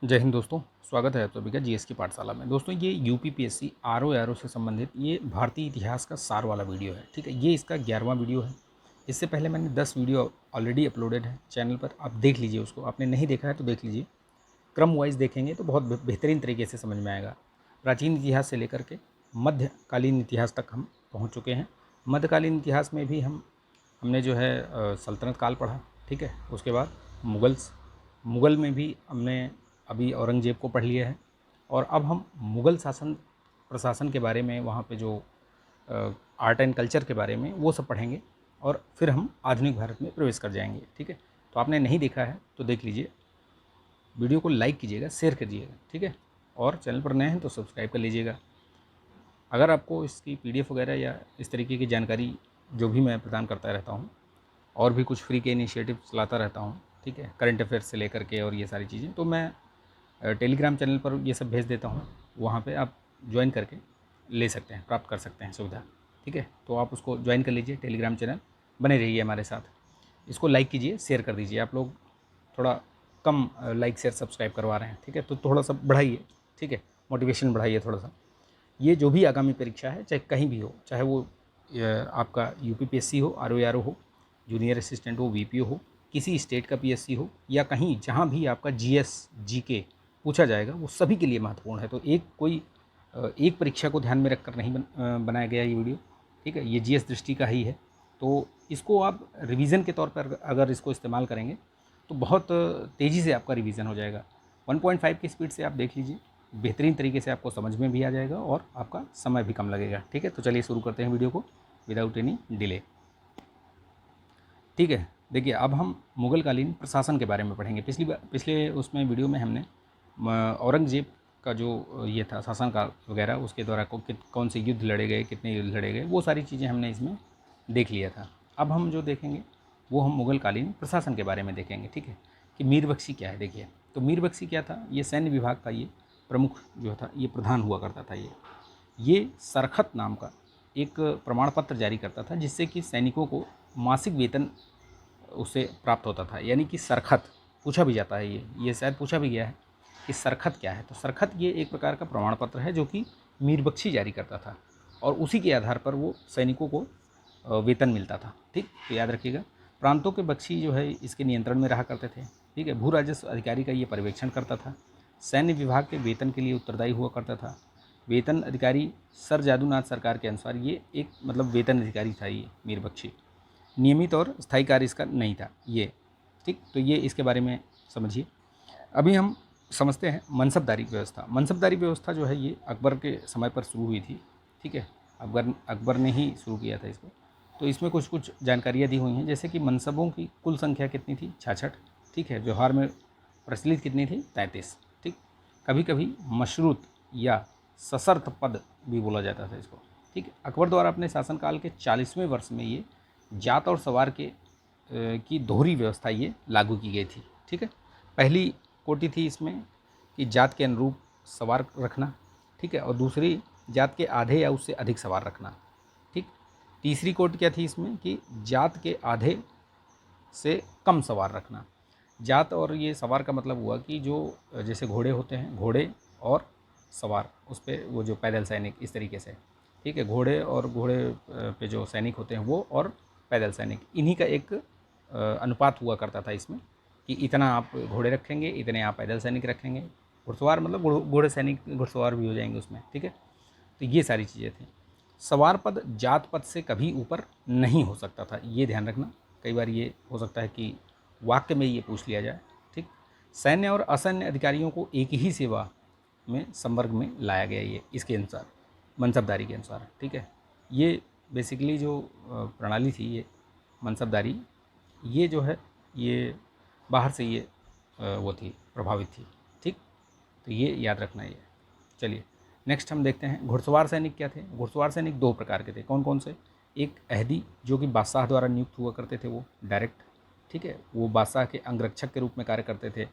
जय हिंद दोस्तों। स्वागत है आप सभी का जीएस की पाठशाला में। दोस्तों ये यूपीपीएससी आरओ से संबंधित ये भारतीय इतिहास का सार वाला वीडियो है। ठीक है, ये इसका 11वां वीडियो है। इससे पहले मैंने 10 वीडियो ऑलरेडी अपलोडेड है चैनल पर, आप देख लीजिए उसको। आपने नहीं देखा है तो देख लीजिए, क्रम वाइज देखेंगे तो बहुत बेहतरीन तरीके से समझ में आएगा। प्राचीन इतिहास से लेकर के मध्यकालीन इतिहास तक हम पहुँच चुके हैं। मध्यकालीन इतिहास में भी हमने जो है सल्तनत काल पढ़ा। ठीक है, उसके बाद मुग़ल में भी हमने अभी औरंगज़ेब को पढ़ लिया है। और अब हम मुग़ल शासन प्रशासन के बारे में, वहाँ पे जो आर्ट एंड कल्चर के बारे में, वो सब पढ़ेंगे और फिर हम आधुनिक भारत में प्रवेश कर जाएंगे। ठीक है, तो आपने नहीं देखा है तो देख लीजिए, वीडियो को लाइक कीजिएगा, शेयर कीजिएगा। ठीक है, और चैनल पर नए हैं तो सब्सक्राइब कर लीजिएगा। अगर आपको इसकी पीडीएफ वगैरह या इस तरीके की जानकारी जो भी मैं प्रदान करता रहता हूँ, और भी कुछ फ्री के इनिशिएटिव चलाता रहता हूँ, ठीक है, करंट अफेयर्स से लेकर के और ये सारी चीज़ें, तो मैं टेलीग्राम चैनल पर ये सब भेज देता हूँ। वहाँ पे आप ज्वाइन करके ले सकते हैं, प्राप्त कर सकते हैं सुविधा। ठीक है, तो आप उसको ज्वाइन कर लीजिए, टेलीग्राम चैनल, बने रहिए हमारे साथ। इसको लाइक कीजिए, शेयर कर दीजिए। आप लोग थोड़ा कम लाइक शेयर सब्सक्राइब करवा रहे हैं। ठीक है, तो थोड़ा सा बढ़ाइए। ठीक है, मोटिवेशन बढ़ाइए थोड़ा सा। ये जो भी आगामी परीक्षा है, चाहे कहीं भी हो, चाहे वो आपका यूपीपीएससी हो, आरओ हो, जूनियर असिस्टेंट हो, वीपीओ हो, किसी स्टेट का पीएससी हो, या कहीं जहाँ भी आपका जीएस जीके पूछा जाएगा, वो सभी के लिए महत्वपूर्ण है। तो एक परीक्षा को ध्यान में रखकर नहीं बनाया गया ये वीडियो। ठीक है, ये जीएस दृष्टि का ही है। तो इसको आप रिवीजन के तौर पर अगर इसको इस्तेमाल करेंगे तो बहुत तेज़ी से आपका रिवीजन हो जाएगा। 1.5 की स्पीड से आप देख लीजिए, बेहतरीन तरीके से आपको समझ में भी आ जाएगा और आपका समय भी कम लगेगा। ठीक है, तो चलिए शुरू करते हैं वीडियो को विदाउट एनी डिले। ठीक है, देखिए अब हम मुग़लकालीन प्रशासन के बारे में पढ़ेंगे। पिछले उसमें वीडियो में हमने औरंगज़ेब का जो ये था शासनकाल वगैरह, उसके द्वारा कौन से युद्ध लड़े गए, कितने युद्ध लड़े गए, वो सारी चीज़ें हमने इसमें देख लिया था। अब हम जो देखेंगे वो हम मुग़लकालीन प्रशासन के बारे में देखेंगे। ठीक है, कि मीर बख्शी क्या है। देखिए, तो मीर बख्शी क्या था, ये सैन्य विभाग का ये प्रमुख जो था, ये प्रधान हुआ करता था। ये सरखत नाम का एक प्रमाण पत्र जारी करता था, जिससे कि सैनिकों को मासिक वेतन उससे प्राप्त होता था। यानी कि सरखत पूछा भी जाता है, ये शायद पूछा भी गया है कि सरखत क्या है। तो सरखत ये एक प्रकार का प्रमाण पत्र है जो कि मीर बख्शी जारी करता था, और उसी के आधार पर वो सैनिकों को वेतन मिलता था। ठीक, तो याद रखिएगा, प्रांतों के बख्शी जो है इसके नियंत्रण में रहा करते थे। ठीक है, भू राजस्व अधिकारी का ये पर्यवेक्षण करता था। सैन्य विभाग के वेतन के लिए उत्तरदायी हुआ करता था। वेतन अधिकारी सर जादूनाथ सरकार के अनुसार ये एक मतलब वेतन अधिकारी था ये मीर बख्शी। नियमित और स्थायी कार्य इसका नहीं था ये। ठीक, तो ये इसके बारे में समझिए। अभी हम समझते हैं मनसबदारी व्यवस्था। मनसबदारी व्यवस्था जो है ये अकबर के समय पर शुरू हुई थी। ठीक है, अकबर ने ही शुरू किया था इसको। तो इसमें कुछ कुछ जानकारियाँ दी हुई हैं, जैसे कि मनसबों की कुल संख्या कितनी थी, 66। ठीक है, व्यवहार में प्रचलित कितनी थी, 33। ठीक, कभी कभी मशरूत या सशर्त पद भी बोला जाता था इसको। ठीक, अकबर द्वारा अपने शासनकाल के 40वें वर्ष में ये जात और सवार की दोहरी व्यवस्था ये लागू की गई थी। ठीक है, पहली कोटि थी इसमें कि जात के अनुरूप सवार रखना। ठीक है, और दूसरी जात के आधे या उससे अधिक सवार रखना। ठीक, तीसरी कोट क्या थी इसमें कि जात के आधे से कम सवार रखना। जात और ये सवार का मतलब हुआ कि जो जैसे घोड़े होते हैं, घोड़े और सवार उस पर वो जो पैदल सैनिक, इस तरीके से। ठीक है, घोड़े और घोड़े पे जो सैनिक होते हैं वो, और पैदल सैनिक, इन्हीं का एक अनुपात हुआ करता था इसमें, कि इतना आप घोड़े रखेंगे, इतने आप पैदल सैनिक रखेंगे। घुड़सवार मतलब घोड़े सैनिक घुड़सवार भी हो जाएंगे उसमें। ठीक है, तो ये सारी चीज़ें थी। सवार पद जात पद से कभी ऊपर नहीं हो सकता था, ये ध्यान रखना। कई बार ये हो सकता है कि वाक्य में ये पूछ लिया जाए। ठीक, सैन्य और असैन्य अधिकारियों को एक ही सेवा में संवर्ग में लाया गया, ये इसके अनुसार, मनसबदारी के अनुसार। ठीक है, ये बेसिकली जो प्रणाली थी ये मनसबदारी, ये जो है ये बाहर से ये वो थी, प्रभावित थी। ठीक, तो ये याद रखना ये। चलिए नेक्स्ट हम देखते हैं घुड़सवार सैनिक क्या थे। घुड़सवार सैनिक दो प्रकार के थे। कौन कौन से, एक अहदी जो कि बादशाह द्वारा नियुक्त हुआ करते थे, वो डायरेक्ट। ठीक है, वो बादशाह के अंगरक्षक के रूप में कार्य करते थे।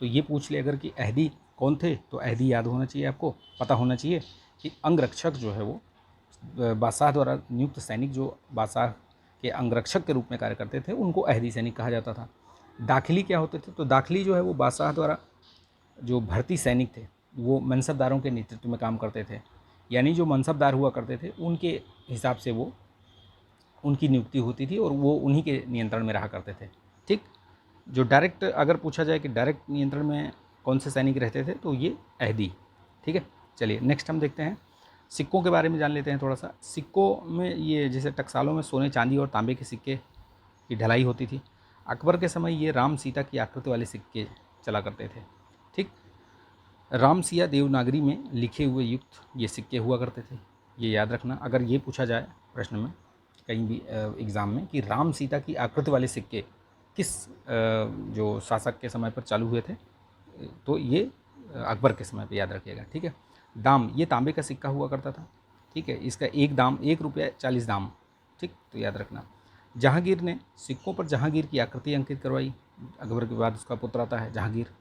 तो ये पूछ ले अगर कि अहदी कौन थे, तो अहदी याद होना चाहिए, आपको पता होना चाहिए कि अंगरक्षक जो है वो बादशाह द्वारा नियुक्त सैनिक जो बादशाह के अंगरक्षक के रूप में कार्य करते थे, उनको अहदी सैनिक कहा जाता था। दाखिली क्या होते थे, तो दाखिली जो है वो बादशाह द्वारा जो भर्ती सैनिक थे वो मनसबदारों के नेतृत्व में काम करते थे, यानी जो मनसबदार हुआ करते थे उनके हिसाब से वो उनकी नियुक्ति होती थी और वो उन्हीं के नियंत्रण में रहा करते थे। ठीक, जो डायरेक्ट अगर पूछा जाए कि डायरेक्ट नियंत्रण में कौन से सैनिक रहते थे तो ये अहदी। ठीक है, चलिए नेक्स्ट हम देखते हैं, सिक्कों के बारे में जान लेते हैं थोड़ा सा। सिक्कों में ये जैसे टकसालों में सोने चांदी और तांबे के सिक्के की ढलाई होती थी। अकबर के समय ये राम सीता की आकृति वाले सिक्के चला करते थे। ठीक, राम सिया देवनागरी में लिखे हुए युक्त ये सिक्के हुआ करते थे, ये याद रखना। अगर ये पूछा जाए प्रश्न में कहीं भी एग्ज़ाम में कि राम सीता की आकृति वाले सिक्के किस जो शासक के समय पर चालू हुए थे, तो ये अकबर के समय पे याद रखिएगा। ठीक है, दाम, ये तांबे का सिक्का हुआ करता था। ठीक है, इसका एक दाम 1 रुपया 40 दाम। ठीक, तो याद रखना। जहांगीर ने सिक्कों पर जहांगीर की आकृति अंकित करवाई। अकबर के बाद उसका पुत्र आता है जहांगीर।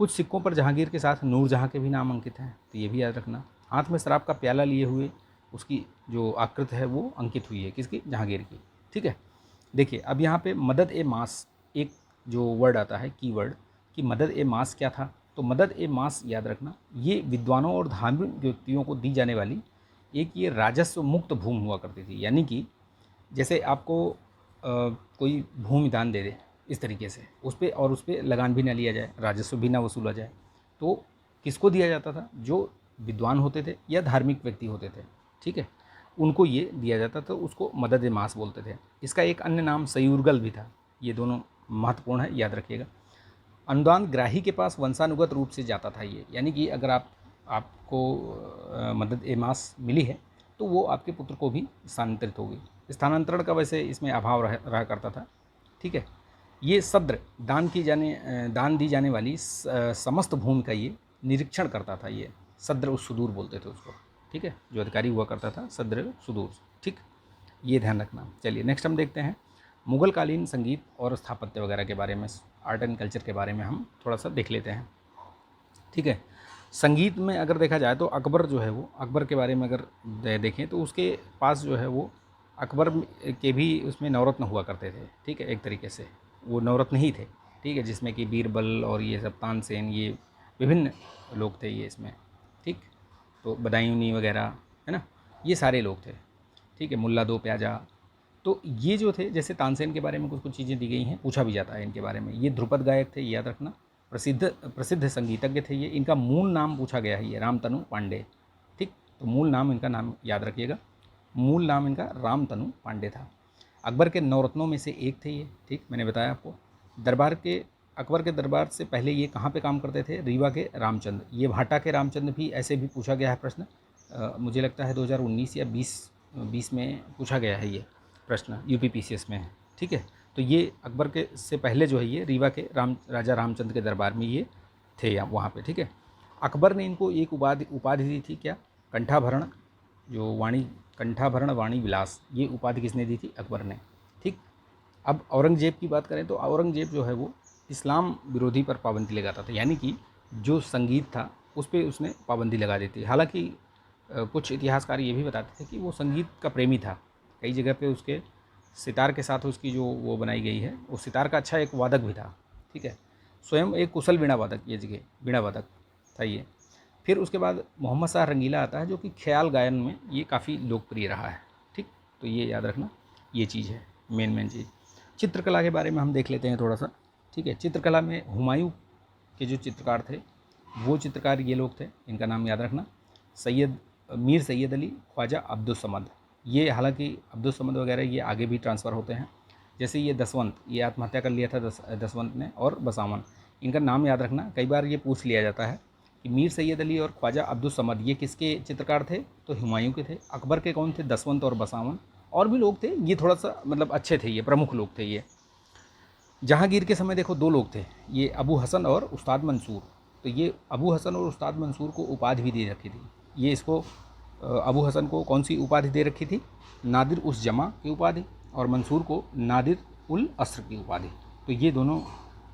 कुछ सिक्कों पर जहांगीर के साथ नूरजहां के भी नाम अंकित हैं, तो ये भी याद रखना। हाथ में शराब का प्याला लिए हुए उसकी जो आकृति है वो अंकित हुई है, किसकी? जहांगीर की। ठीक है, देखिए अब यहाँ पे मदद ए मास एक जो वर्ड आता है कीवर्ड कि मदद ए मास क्या था, तो मदद ए मास याद रखना, ये विद्वानों और धार्मिक व्यक्तियों को दी जाने वाली एक ये राजस्व मुक्त भूमि हुआ करती थी। यानी कि जैसे आपको कोई भूमि दान दे दे इस तरीके से, उस पर लगान भी ना लिया जाए, राजस्व भी ना वसूला जाए, तो किसको दिया जाता था? जो विद्वान होते थे या धार्मिक व्यक्ति होते थे, ठीक है, उनको ये दिया जाता था, उसको मदद ए मास बोलते थे। इसका एक अन्य नाम सयूरगल भी था। ये दोनों महत्वपूर्ण है, याद रखिएगा। अनुदान ग्राही के पास वंशानुगत रूप से जाता था ये, यानी कि अगर आपको मदद ए मास मिली है तो वो आपके पुत्र को भी स्थानांतरित होगी। स्थानांतरण का वैसे इसमें अभाव रहा करता था। ठीक है, ये सद्र दान दी जाने वाली समस्त भूमि का ये निरीक्षण करता था। ये सद्र उस सुदूर बोलते थे उसको। ठीक है, जो अधिकारी हुआ करता था सद्र सुदूर। ठीक, ये ध्यान रखना। चलिए नेक्स्ट हम देखते हैं मुगल कालीन संगीत और स्थापत्य वगैरह के बारे में, आर्ट एंड कल्चर के बारे में हम थोड़ा सा देख लेते हैं। ठीक है, संगीत में अगर देखा जाए तो अकबर जो है वो, अकबर के बारे में अगर देखें तो उसके पास जो है वो अकबर के भी उसमें नवरत्न हुआ करते थे। ठीक है, एक तरीके से वो नवरत्न ही थे। ठीक है, जिसमें कि बीरबल और ये सब तानसेन, ये विभिन्न लोग थे ये इसमें। ठीक, तो बदायूनी वगैरह है ना, ये सारे लोग थे। ठीक है, मुल्ला दो प्याजा, तो ये जो थे, जैसे तानसेन के बारे में कुछ कुछ चीज़ें दी गई हैं, पूछा भी जाता है इनके बारे में। ये ध्रुपद गायक थे, याद रखना। प्रसिद्ध संगीतज्ञ थे ये। इनका मूल नाम पूछा गया है, ये रामतनु पांडे। ठीक, तो मूल नाम इनका नाम याद रखिएगा, मूल नाम इनका रामतनु पांडे था। अकबर के नवरत्नों में से एक थे ये। ठीक, मैंने बताया आपको। अकबर के दरबार से पहले ये कहाँ पे काम करते थे? रीवा के रामचंद्र। ये भाटा के रामचंद्र भी ऐसे भी पूछा गया है प्रश्न, मुझे लगता है 2019 या 20 में पूछा गया है ये प्रश्न, यूपीपीसीएस में है। ठीक है, तो ये अकबर के से पहले जो है ये रीवा के राजा रामचंद्र के दरबार में ये थे वहाँ पे। ठीक है, अकबर ने इनको एक उपाधि दी थी, क्या? कंठाभरण, जो कंठाभरण वाणी विलास, ये उपाधि किसने दी थी? अकबर ने। ठीक, अब औरंगजेब की बात करें तो औरंगजेब जो है वो इस्लाम विरोधी पर पाबंदी लगाता था, यानी कि जो संगीत था उस पर उसने पाबंदी लगा दी थी। हालांकि कुछ इतिहासकार ये भी बताते थे कि वो संगीत का प्रेमी था। कई जगह पे उसके सितार के साथ उसकी जो वो बनाई गई है, वो सितार का अच्छा एक वादक भी था। ठीक है, स्वयं एक कुशल वीणा वादक, ये जगह वीणा वादक था ये। फिर उसके बाद मोहम्मद शाह रंगीला आता है, जो कि ख्याल गायन में ये काफ़ी लोकप्रिय रहा है। ठीक, तो ये याद रखना, ये चीज़ है मेन चीज़। चित्रकला के बारे में हम देख लेते हैं थोड़ा सा। ठीक है, चित्रकला में हुमायूं के जो चित्रकार थे वो चित्रकार ये लोग थे, इनका नाम याद रखना। मीर सैयद अली, ख्वाजा अब्दुल समद। ये हालांकि अब्दुल समद वगैरह ये आगे भी ट्रांसफ़र होते हैं। जैसे ये दसवंत, ये आत्महत्या कर लिया था दसवंत ने, और बसावन, इनका नाम याद रखना। कई बार ये पूछ लिया जाता है कि मीर सैयद अली और ख्वाजा अब्दुल समद ये किसके चित्रकार थे? तो हुमायूं के थे। अकबर के कौन थे? दसवंत और बसावन। और भी लोग थे, ये थोड़ा सा मतलब अच्छे थे, ये प्रमुख लोग थे ये। जहांगीर के समय देखो दो लोग थे, ये अबू हसन और उस्ताद मंसूर। तो ये अबू हसन और उस्ताद मंसूर को उपाधि भी दे रखी थी। ये इसको अबू हसन को कौन सी उपाधि दे रखी थी? नादिर उस जमा की उपाधि, और मंसूर को नादिर उल असर की उपाधि। तो ये दोनों,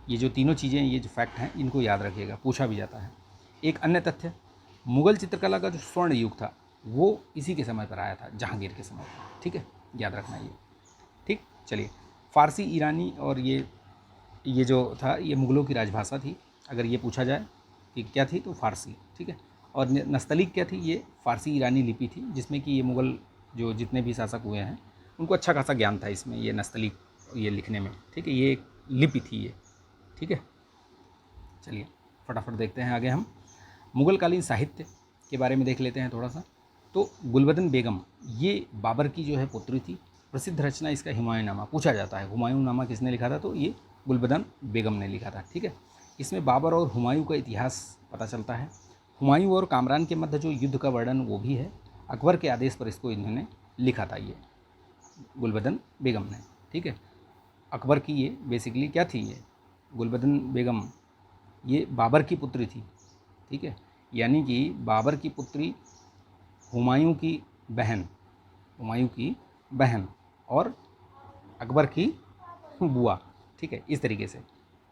ये जो तीनों चीज़ें, ये जो फैक्ट हैं, इनको याद रखिएगा, पूछा भी जाता है। एक अन्य तथ्य, मुग़ल चित्रकला का जो स्वर्ण युग था वो इसी के समय पर आया था, जहांगीर के समय पर। ठीक है, याद रखना ये। ठीक, चलिए, फ़ारसी, ईरानी और ये जो था ये मुग़लों की राजभाषा थी, अगर ये पूछा जाए कि क्या थी, तो फारसी, ठीक है। और नस्तलीक क्या थी, ये फारसी ईरानी लिपि थी, जिसमें कि ये मुग़ल जो जितने भी शासक हुए हैं उनको अच्छा खासा ज्ञान था इसमें, ये नस्तलीक ये लिखने में, ठीक है। ये एक लिपि थी ये, ठीक है। चलिए फटाफट देखते हैं आगे हम मुग़लकालीन साहित्य के बारे में देख लेते हैं थोड़ा सा। तो गुलबदन बेगम ये बाबर की जो है पुत्री थी। प्रसिद्ध रचना इसका हुमायूं नामा, पूछा जाता है हुमायूं नामा किसने लिखा था, तो ये गुलबदन बेगम ने लिखा था, ठीक है। इसमें बाबर और हुमायूं का इतिहास पता चलता है। हुमायूं और कामरान के मध्य जो युद्ध का वर्णन वो भी है। अकबर के आदेश पर इसको इन्होंने लिखा था, ये गुलबदन बेगम ने, ठीक है। अकबर की ये बेसिकली क्या थी, ये गुलबदन बेगम ये बाबर की पुत्री थी, ठीक है। यानी कि बाबर की पुत्री, हुमायूं की बहन, हुमायूं की बहन और अकबर की बुआ, ठीक है, इस तरीके से,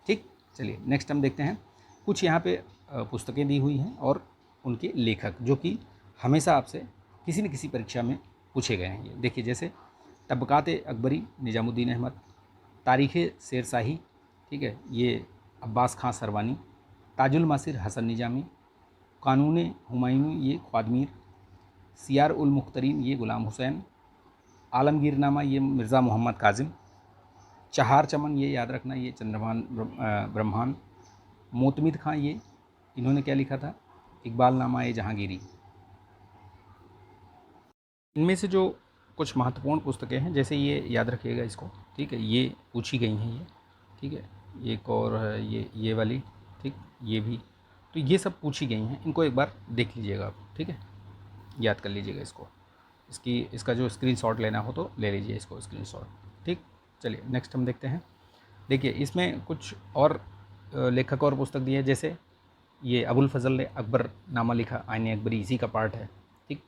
ठीक। चलिए नेक्स्ट हम देखते हैं कुछ यहाँ पे पुस्तकें दी हुई हैं और उनके लेखक जो कि हमेशा आपसे किसी न किसी परीक्षा में पूछे गए हैं। ये देखिए, जैसे तबकात अकबरी निजामुद्दीन अहमद, तारीख़ शेरशाही, ठीक है, ये अब्बास खां सरवानी, ताजुल मासिर हसन निजामी, कानून हुमायूं ये ख्वादमीर, सियार उल मुख्तरीन ये ग़ुलाम हुसैन, आलमगीरनामा ये मिर्ज़ा मोहम्मद काजिम, चहार चमन ये याद रखना ये चंद्रभान ब्रह्मान, मोतमिद खां ये इन्होंने क्या लिखा था, इकबाल नामा ये जहांगीरी। इनमें से जो कुछ महत्वपूर्ण पुस्तकें हैं, जैसे ये याद रखिएगा इसको, ठीक है, ये पूछी गई हैं ये, ठीक है। एक और है ये वाली, ठीक, ये भी, तो ये सब पूछी गई हैं, इनको एक बार देख लीजिएगा आप, ठीक है, याद कर लीजिएगा इसको। इसका जो स्क्रीनशॉट लेना हो तो ले लीजिए इसको स्क्रीनशॉट, ठीक। चलिए नेक्स्ट हम देखते हैं। देखिए इसमें कुछ और लेखक और पुस्तक दिए, जैसे ये अबुल फजल ने अकबर नामा लिखा, आईने अकबरी इसी का पार्ट है, ठीक।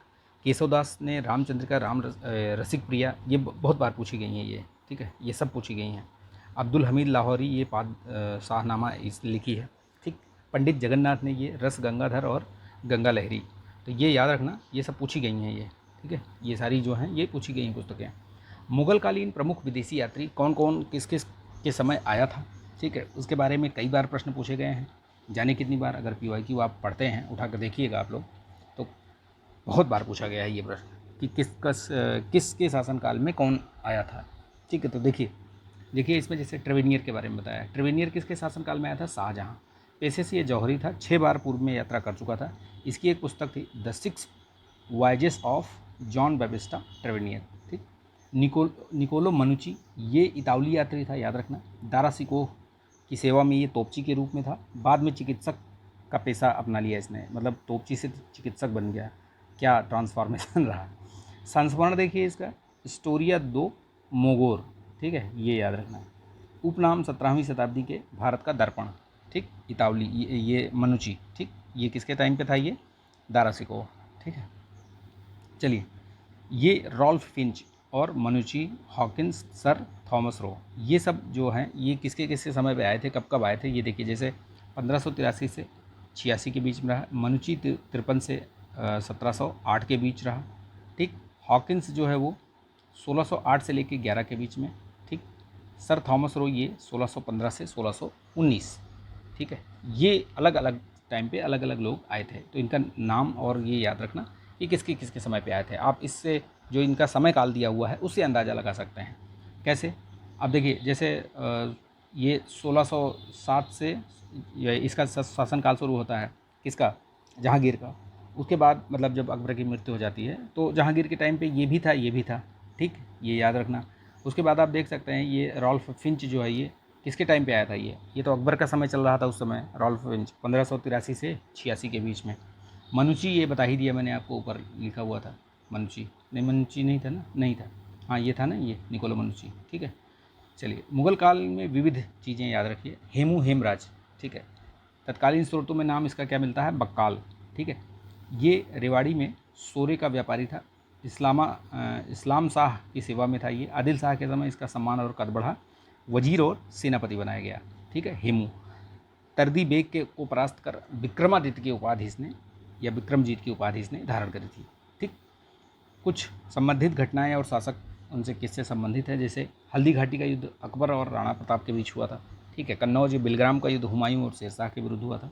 केशवदास ने रामचंद्र का रसिक प्रिया, ये बहुत बार पूछी गई हैं ये, ठीक है, ये सब पूछी गई हैं। अब्दुल हमीद लाहौरी ये शाहनामा इस लिखी है, ठीक। पंडित जगन्नाथ ने ये रस गंगाधर और गंगा लहरी, तो ये याद रखना, ये सब पूछी गई हैं ये, ठीक है। ये सारी जो हैं ये पूछी गई पुस्तकें। मुग़लकालीन प्रमुख विदेशी यात्री कौन कौन किस किस के समय आया था, ठीक है, उसके बारे में कई बार प्रश्न पूछे गए हैं। जाने कितनी बार, अगर PYQ आप पढ़ते हैं उठा कर देखिएगा आप लोग, तो बहुत बार पूछा गया है ये प्रश्न कि किसके शासनकाल में कौन आया था, ठीक है। तो देखिए इसमें जैसे ट्रेवेनियर के बारे में बताया, ट्रेवेनियर किसके शासनकाल में आया था, शाहजहाँ। पेशे से ये जौहरी था, 6 बार पूर्व में यात्रा कर चुका था। इसकी एक पुस्तक थी the 6 voyages of John Baptist Tavernier, ठीक। निकोलो मनुची ये इतालवी यात्री था, याद रखना। दारा सिकोह की सेवा में ये तोपची के रूप में था, बाद में चिकित्सक का पेशा अपना लिया इसने, मतलब तोपची से चिकित्सक बन गया, क्या ट्रांसफॉर्मेशन रहा। संस्मरण देखिए इसका, स्टोरिया दो मोगोर, ठीक है, ये याद रखना। उपनाम 17वीं शताब्दी के भारत का दर्पण, ठीक, इतावली ये मनुची, ठीक, ये किसके टाइम पे था, ये दारा सिकोह, ठीक है। चलिए ये रॉल्फ फिंच और मनुची, हॉकिंस, सर थॉमस रो, ये सब जो हैं ये किसके समय पे आए थे, कब आए थे, ये देखिए। जैसे 1583 से 86 के बीच में रहा, मनुची 53 से 1708 के बीच रहा, ठीक। हॉकिंस जो है वो 1608 से लेकर 11 के बीच में, ठीक। सर थॉमस रो ये 1615 से 1619, ठीक है। ये अलग अलग टाइम पे अलग अलग लोग आए थे, तो इनका नाम और ये याद रखना कि किसके समय पे आए थे। आप इससे जो इनका समय काल दिया हुआ है उससे अंदाज़ा लगा सकते हैं। कैसे, अब देखिए जैसे ये 1607 से इसका शासनकाल शुरू होता है, किसका, जहांगीर का। उसके बाद मतलब जब अकबर की मृत्यु हो जाती है तो जहांगीर के टाइम पे ये भी था, ठीक, ये याद रखना। उसके बाद आप देख सकते हैं ये रॉल्फ फिंच जो है ये किसके टाइम पे आया था, ये तो अकबर का समय चल रहा था उस समय। रॉल्फ फिंच 1583 से 86 के बीच में। मनुची ये बता ही दिया मैंने आपको, ऊपर लिखा हुआ था मनुची, नहीं मनुची नहीं था ना, नहीं था, हाँ ये था ना, ये निकोलो मनुची, ठीक है। चलिए मुग़ल काल में विविध चीज़ें याद रखिए। हेमराज, ठीक है, तत्कालीन स्रोतों में नाम इसका क्या मिलता है, बक्काल, ठीक है। ये रेवाड़ी में सोरे का व्यापारी था। इस्लाम शाह की सेवा में था ये। आदिल शाह के समय इसका सम्मान और कद बढ़ा, वजीर और सेनापति बनाया गया, ठीक है। हेमू तर्दी बेग को परास्त कर विक्रमादित्य की उपाधि इसने, या विक्रमजीत की उपाधि इसने धारण करी थी, ठीक। कुछ संबंधित घटनाएं और शासक उनसे किससे संबंधित है, जैसे हल्दी घाटी का युद्ध अकबर और राणा प्रताप के बीच हुआ था, ठीक है। कन्नौज बिलग्राम का युद्ध हुमायूं और शेरशाह के विरुद्ध हुआ था।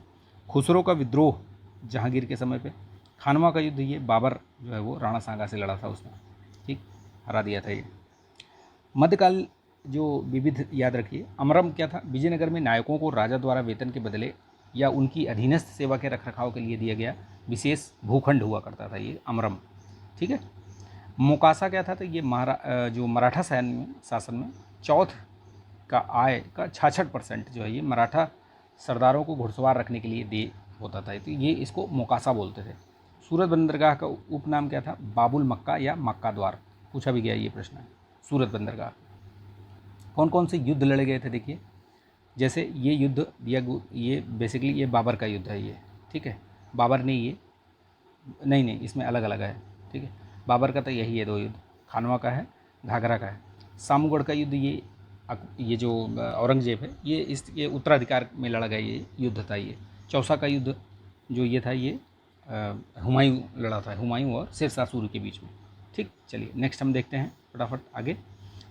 खुसरो का विद्रोह जहांगीर के समय पे। खानवा का युद्ध, ये बाबर जो है वो राणा सांगा से लड़ा था उसने, ठीक, हरा दिया था ये। मध्यकाल जो विविध याद रखिए, अमरम क्या था, विजयनगर में नायकों को राजा द्वारा वेतन के बदले या उनकी अधीनस्थ सेवा के रखरखाव के लिए दिया गया विशेष भूखंड हुआ करता था ये अमरम, ठीक है। मोकासा क्या था, तो ये जो मराठा शासन में चौथ का आय का 66% जो है ये मराठा सरदारों को घुड़सवार रखने के लिए दे होता था, तो ये इसको मोकासा बोलते थे। सूरत बंदरगाह का उपनाम क्या था, बाबुल मक्का या मक्का द्वार, पूछा भी गया ये प्रश्न है। सूरत बंदरगाह। कौन कौन से युद्ध लड़े गए थे देखिए, जैसे ये युद्ध ये बेसिकली ये बाबर का युद्ध है ये, ठीक है। बाबर ने ये नहीं इसमें अलग अलग है, ठीक है। बाबर का तो यही है 2 युद्ध, खानवा का है, घाघरा का है। सामूगढ़ का युद्ध ये जो औरंगजेब है ये उत्तराधिकार में लड़ा गया ये युद्ध था ये। चौसा का युद्ध जो ये था ये हुमायूं लड़ा था, हुमायूं और शेरशाह सूरी के बीच में, ठीक। चलिए नेक्स्ट हम देखते हैं फटाफट आगे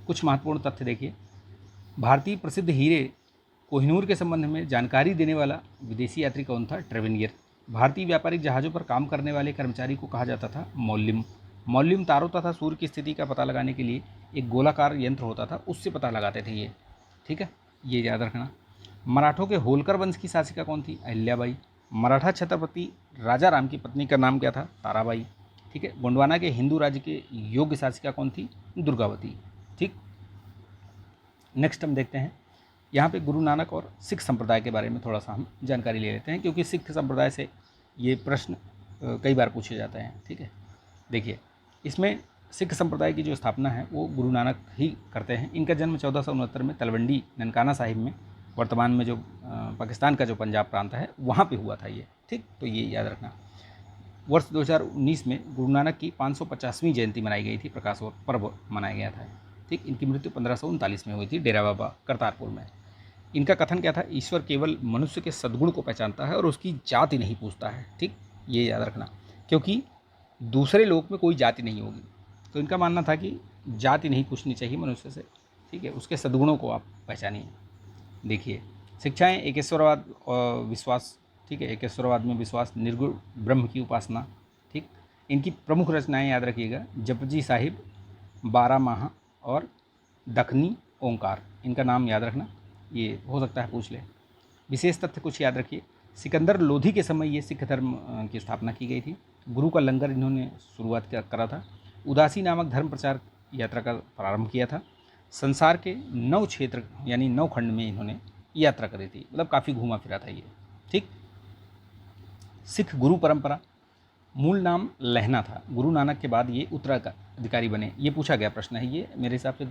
कुछ महत्वपूर्ण तथ्य देखिए। भारतीय प्रसिद्ध हीरे कोहिनूर के संबंध में जानकारी देने वाला विदेशी यात्री कौन था, ट्रेवेनियर। भारतीय व्यापारिक जहाज़ों पर काम करने वाले कर्मचारी को कहा जाता था मौल्यम। मौल्यम तारों तथा सूर्य की स्थिति का पता लगाने के लिए एक गोलाकार यंत्र होता था, उससे पता लगाते थे ये, ठीक है, ये याद रखना। मराठों के होलकर वंश की शासिका कौन थी, अहिल्याबाई। मराठा छत्रपति राजा राम की पत्नी का नाम क्या था, ताराबाई, ठीक है। गोंडवाना के हिंदू राज्य के योग्य शासिका कौन थी, दुर्गावती, ठीक। नेक्स्ट हम देखते हैं यहाँ पे गुरु नानक और सिख संप्रदाय के बारे में थोड़ा सा हम जानकारी ले लेते हैं, क्योंकि सिख संप्रदाय से ये प्रश्न कई बार पूछे जाते हैं, ठीक है। देखिए इसमें सिख संप्रदाय की जो स्थापना है वो गुरु नानक ही करते हैं। इनका जन्म 1469 में तलवंडी ननकाना साहिब में, वर्तमान में जो पाकिस्तान का जो पंजाब प्रांत है वहाँ पे हुआ था ये, ठीक। तो ये याद रखना। वर्ष 2019 में गुरु नानक की 550वीं जयंती मनाई गई थी, प्रकाश पर्व मनाया गया था, ठीक। इनकी मृत्यु 1539 में हुई थी डेरा बाबा करतारपुर में। इनका कथन क्या था, ईश्वर केवल मनुष्य के सद्गुण को पहचानता है और उसकी जाति नहीं पूछता है, ठीक। ये याद रखना, क्योंकि दूसरे लोक में कोई जाति नहीं होगी, तो इनका मानना था कि जाति नहीं पूछनी चाहिए मनुष्य से, ठीक है, उसके सद्गुणों को आप पहचानिए। देखिए शिक्षाएं, एकेश्वरवाद और विश्वास, ठीक है, एकेश्वरवाद में विश्वास, निर्गुण ब्रह्म की उपासना, ठीक। इनकी प्रमुख रचनाएं याद रखिएगा, जपजी साहिब, 12 माह और दखनी ओंकार, इनका नाम याद रखना, ये हो सकता है पूछ ले। विशेष तथ्य कुछ याद रखिए, सिकंदर लोधी के समय ये सिख धर्म की स्थापना की गई थी। गुरु का लंगर इन्होंने शुरुआत करा था। उदासी नामक धर्म प्रचार यात्रा का प्रारंभ किया था। संसार के 9 क्षेत्र यानी 9 खंड में इन्होंने यात्रा करी थी, मतलब काफ़ी घूमा फिरा था ये, ठीक। सिख गुरु परंपरा, मूल नाम लहना था, गुरु नानक के बाद ये उत्तराधिकारी बने। ये पूछा गया प्रश्न है ये, मेरे हिसाब से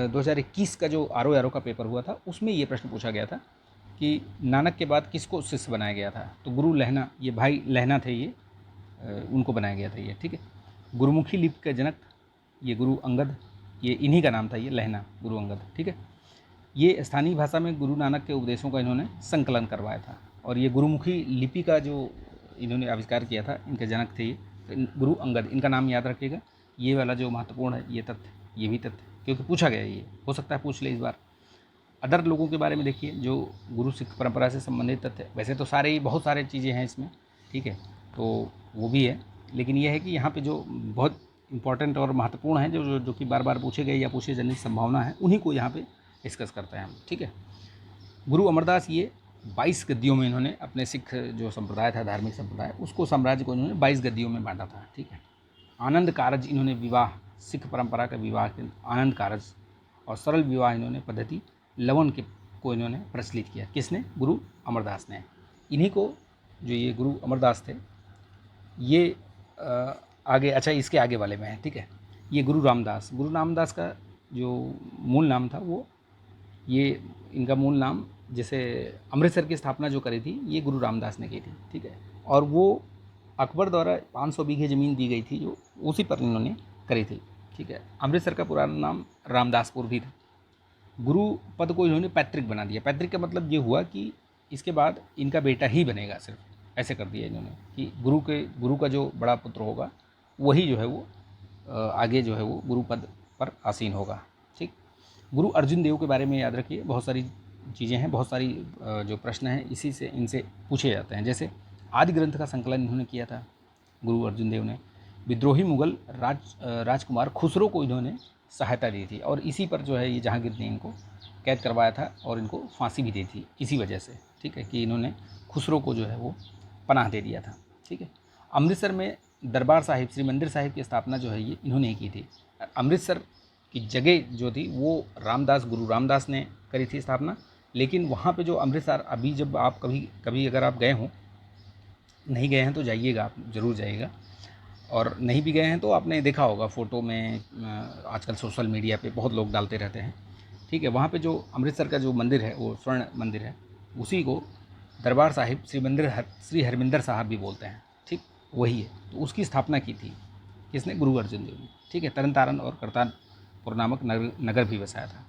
2021 का जो RO का पेपर हुआ था उसमें ये प्रश्न पूछा गया था कि नानक के बाद किसको शिष्य बनाया गया था, तो गुरु लहना, ये भाई लहना थे ये, उनको बनाया गया था ये, ठीक है। गुरुमुखी लिपि का जनक ये गुरु अंगद, ये इन्हीं का नाम था ये लहना, गुरु अंगद, ठीक है। ये स्थानीय भाषा में गुरु नानक के उपदेशों का इन्होंने संकलन करवाया था। और ये गुरुमुखी लिपि का जो इन्होंने आविष्कार किया था, इनके जनक थे ये गुरु अंगद, इनका नाम याद रखिएगा। ये वाला जो महत्वपूर्ण है ये तथ्य, ये भी तथ्य, क्योंकि पूछा गया ये, हो सकता है पूछ ले इस बार। अदर लोगों के बारे में देखिए जो गुरु सिख परंपरा से संबंधित तथ्य, वैसे तो सारे ही बहुत सारे चीज़ें हैं इसमें, ठीक है, तो वो भी है, लेकिन ये है कि यहाँ पे जो बहुत इंपॉर्टेंट और महत्वपूर्ण है जो कि बार बार पूछे गए या पूछे जाने की संभावना है, उन्हीं को यहाँ पे डिस्कस करते हैं हम, ठीक है। गुरु अमरदास ये 22 गद्दियों में इन्होंने अपने सिख जो संप्रदाय था, धार्मिक संप्रदाय, उसको साम्राज्य को इन्होंने 22 गद्दियों में बांटा था, ठीक है। आनंद कारज इन्होंने विवाह, सिख परंपरा का विवाह के आनंद कारज और सरल विवाह इन्होंने पद्धति लवन को इन्होंने प्रचलित किया। किसने, गुरु अमरदास ने। इन्हीं को जो ये गुरु अमरदास थे ये आगे, अच्छा इसके आगे वाले में है, ठीक है। ये गुरु रामदास का जो मूल नाम था वो, ये इनका मूल नाम, जैसे अमृतसर की स्थापना जो करी थी ये गुरु रामदास ने की थी, ठीक है। और वो अकबर द्वारा 500 बीघे ज़मीन दी गई थी जो उसी पर इन्होंने करी थी, ठीक है। अमृतसर का पुराना नाम रामदासपुर भी था। गुरु पद को इन्होंने पैतृक बना दिया। पैतृक का मतलब ये हुआ कि इसके बाद इनका बेटा ही बनेगा, सिर्फ ऐसे कर दिया इन्होंने कि गुरु का जो बड़ा पुत्र होगा वही जो है वो आगे जो है वो गुरु पद पर आसीन होगा, ठीक। गुरु अर्जुन देव के बारे में याद रखिए, बहुत सारी चीज़ें हैं, बहुत सारी जो प्रश्न हैं इसी से इनसे पूछे जाते हैं। जैसे आदि ग्रंथ का संकलन इन्होंने किया था गुरु अर्जुन देव ने। विद्रोही मुगल राजकुमार खुसरो को इन्होंने सहायता दी थी और इसी पर जो है ये जहांगीर ने इनको कैद करवाया था और इनको फांसी भी दी थी इसी वजह से, ठीक है, कि इन्होंने खुसरो को जो है वो पनाह दे दिया था, ठीक है। अमृतसर में दरबार साहिब, श्री मंदिर साहिब की स्थापना जो है ये इन्होंने ही की थी। अमृतसर की जगह जो थी वो गुरु रामदास ने करी थी स्थापना, लेकिन वहाँ पे जो अमृतसर, अभी जब आप कभी कभी अगर आप गए हों, नहीं गए हैं तो जाइएगा, आप ज़रूर जाइएगा, और नहीं भी गए हैं तो आपने देखा होगा फ़ोटो में, आजकल सोशल मीडिया पे बहुत लोग डालते रहते हैं, ठीक है। वहाँ पे जो अमृतसर का जो मंदिर है वो स्वर्ण मंदिर है, उसी को दरबार साहिब श्री हरमिंदर साहब भी बोलते हैं, ठीक, वही है। तो उसकी स्थापना की थी किसने? गुरु अर्जुन देव ने, ठीक है। तरन तारण और करतारपुर नामक नगर भी बसाया था।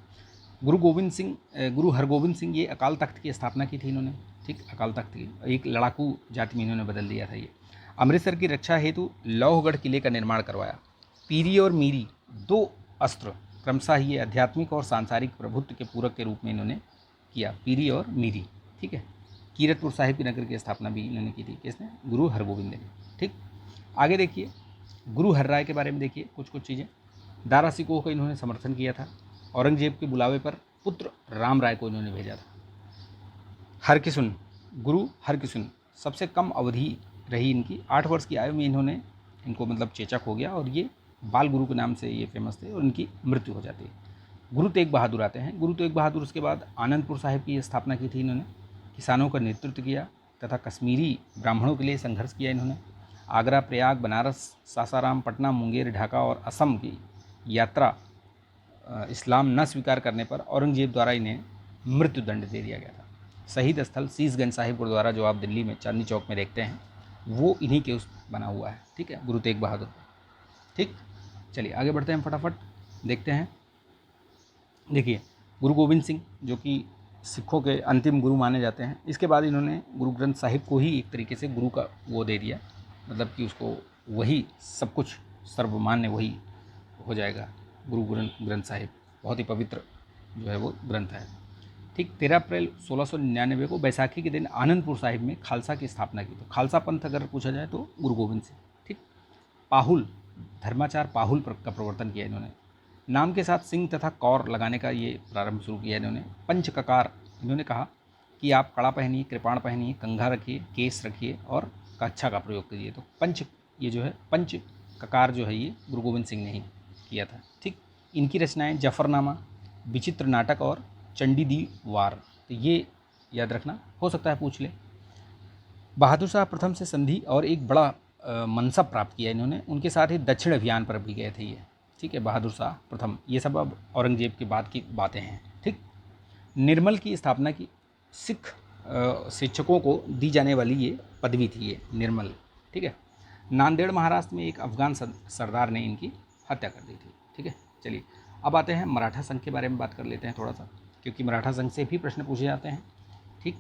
गुरु हरगोविंद सिंह ये अकाल तख्त की स्थापना की थी इन्होंने, ठीक, अकाल तख्त की एक लड़ाकू जाति में इन्होंने बदल दिया था ये। अमृतसर की रक्षा हेतु लौहगढ़ किले का निर्माण करवाया। पीरी और मीरी दो अस्त्र क्रमशः ये आध्यात्मिक और सांसारिक प्रभुत्व के पूरक के रूप में इन्होंने किया, पीरी और मीरी, ठीक है। कीरतपुर साहिब की नगर की स्थापना भी इन्होंने की थी, किसने? गुरु हरगोविंद ने, ठीक। आगे देखिए गुरु हरराय के बारे में देखिए कुछ चीज़ें। दारा सिकोह का इन्होंने समर्थन किया था। औरंगजेब के बुलावे पर पुत्र राम राय को इन्होंने भेजा था। हरकिशुन, गुरु हरकिशुन सबसे कम अवधि रही इनकी, 8 वर्ष की आयु में इनको मतलब चेचक हो गया और ये बाल गुरु के नाम से ये फेमस थे और इनकी मृत्यु हो जाती है। गुरु तेग बहादुर आते हैं। गुरु तेग बहादुर उसके बाद आनंदपुर साहिब की स्थापना की थी इन्होंने, किसानों का नेतृत्व किया तथा कश्मीरी ब्राह्मणों के लिए संघर्ष किया इन्होंने। आगरा, प्रयाग, बनारस, सासाराम, पटना, मुंगेर, ढाका और असम की यात्रा इस्लाम न स्वीकार करने पर औरंगजेब द्वारा इन्हें मृत्यु दंड दे दिया गया था। शहीद स्थल शीशगंज साहिब गुरुद्वारा जो आप दिल्ली में चांदनी चौक में देखते हैं वो इन्हीं के उस बना हुआ है, ठीक है, गुरु तेग बहादुर, ठीक। चलिए आगे बढ़ते हैं, फटाफट देखते हैं। देखिए गुरु गोविंद सिंह जो कि सिखों के अंतिम गुरु माने जाते हैं, इसके बाद इन्होंने गुरु ग्रंथ साहिब को ही एक तरीके से गुरु का वो दे दिया, मतलब कि उसको वही सब कुछ सर्वमान्य वही हो जाएगा। गुरु ग्रंथ साहिब बहुत ही पवित्र जो है वो ग्रंथ है, ठीक। 13 अप्रैल 1699 को बैसाखी के दिन आनंदपुर साहिब में खालसा की स्थापना की। तो खालसा पंथ अगर पूछा जाए तो गुरु गोविंद सिंह, ठीक। पाहुल, धर्माचार पाहुल का प्रवर्तन किया इन्होंने। नाम के साथ सिंह तथा कौर लगाने का ये प्रारंभ शुरू किया इन्होंने। पंच ककार, इन्होंने कहा कि आप कड़ा पहनिए, कृपाण पहनिए, कंघा रखिए, केस रखिए और कच्छा का प्रयोग कीजिए। तो पंच, ये जो है पंच ककार जो है ये गुरु गोविंद सिंह ने ही किया था, ठीक। इनकी रचनाएं जफरनामा, विचित्र नाटक और चंडी दी वार, तो ये याद रखना, हो सकता है पूछ ले। बहादुर शाह प्रथम से संधि और एक बड़ा मनसब प्राप्त किया इन्होंने। उनके साथ ही दक्षिण अभियान पर भी गए थे ये, ठीक है, बहादुर शाह प्रथम। ये सब अब औरंगजेब के बाद की बातें हैं, ठीक। निर्मल की स्थापना की। सिख शिक्षकों को दी जाने वाली ये पदवी थी ये निर्मल, ठीक है। नांदेड़ महाराष्ट्र में एक अफगान सरदार ने इनकी हत्या कर दी थी, ठीक है। चलिए अब आते हैं मराठा संघ के बारे में बात कर लेते हैं थोड़ा सा, क्योंकि मराठा संघ से भी प्रश्न पूछे जाते हैं, ठीक।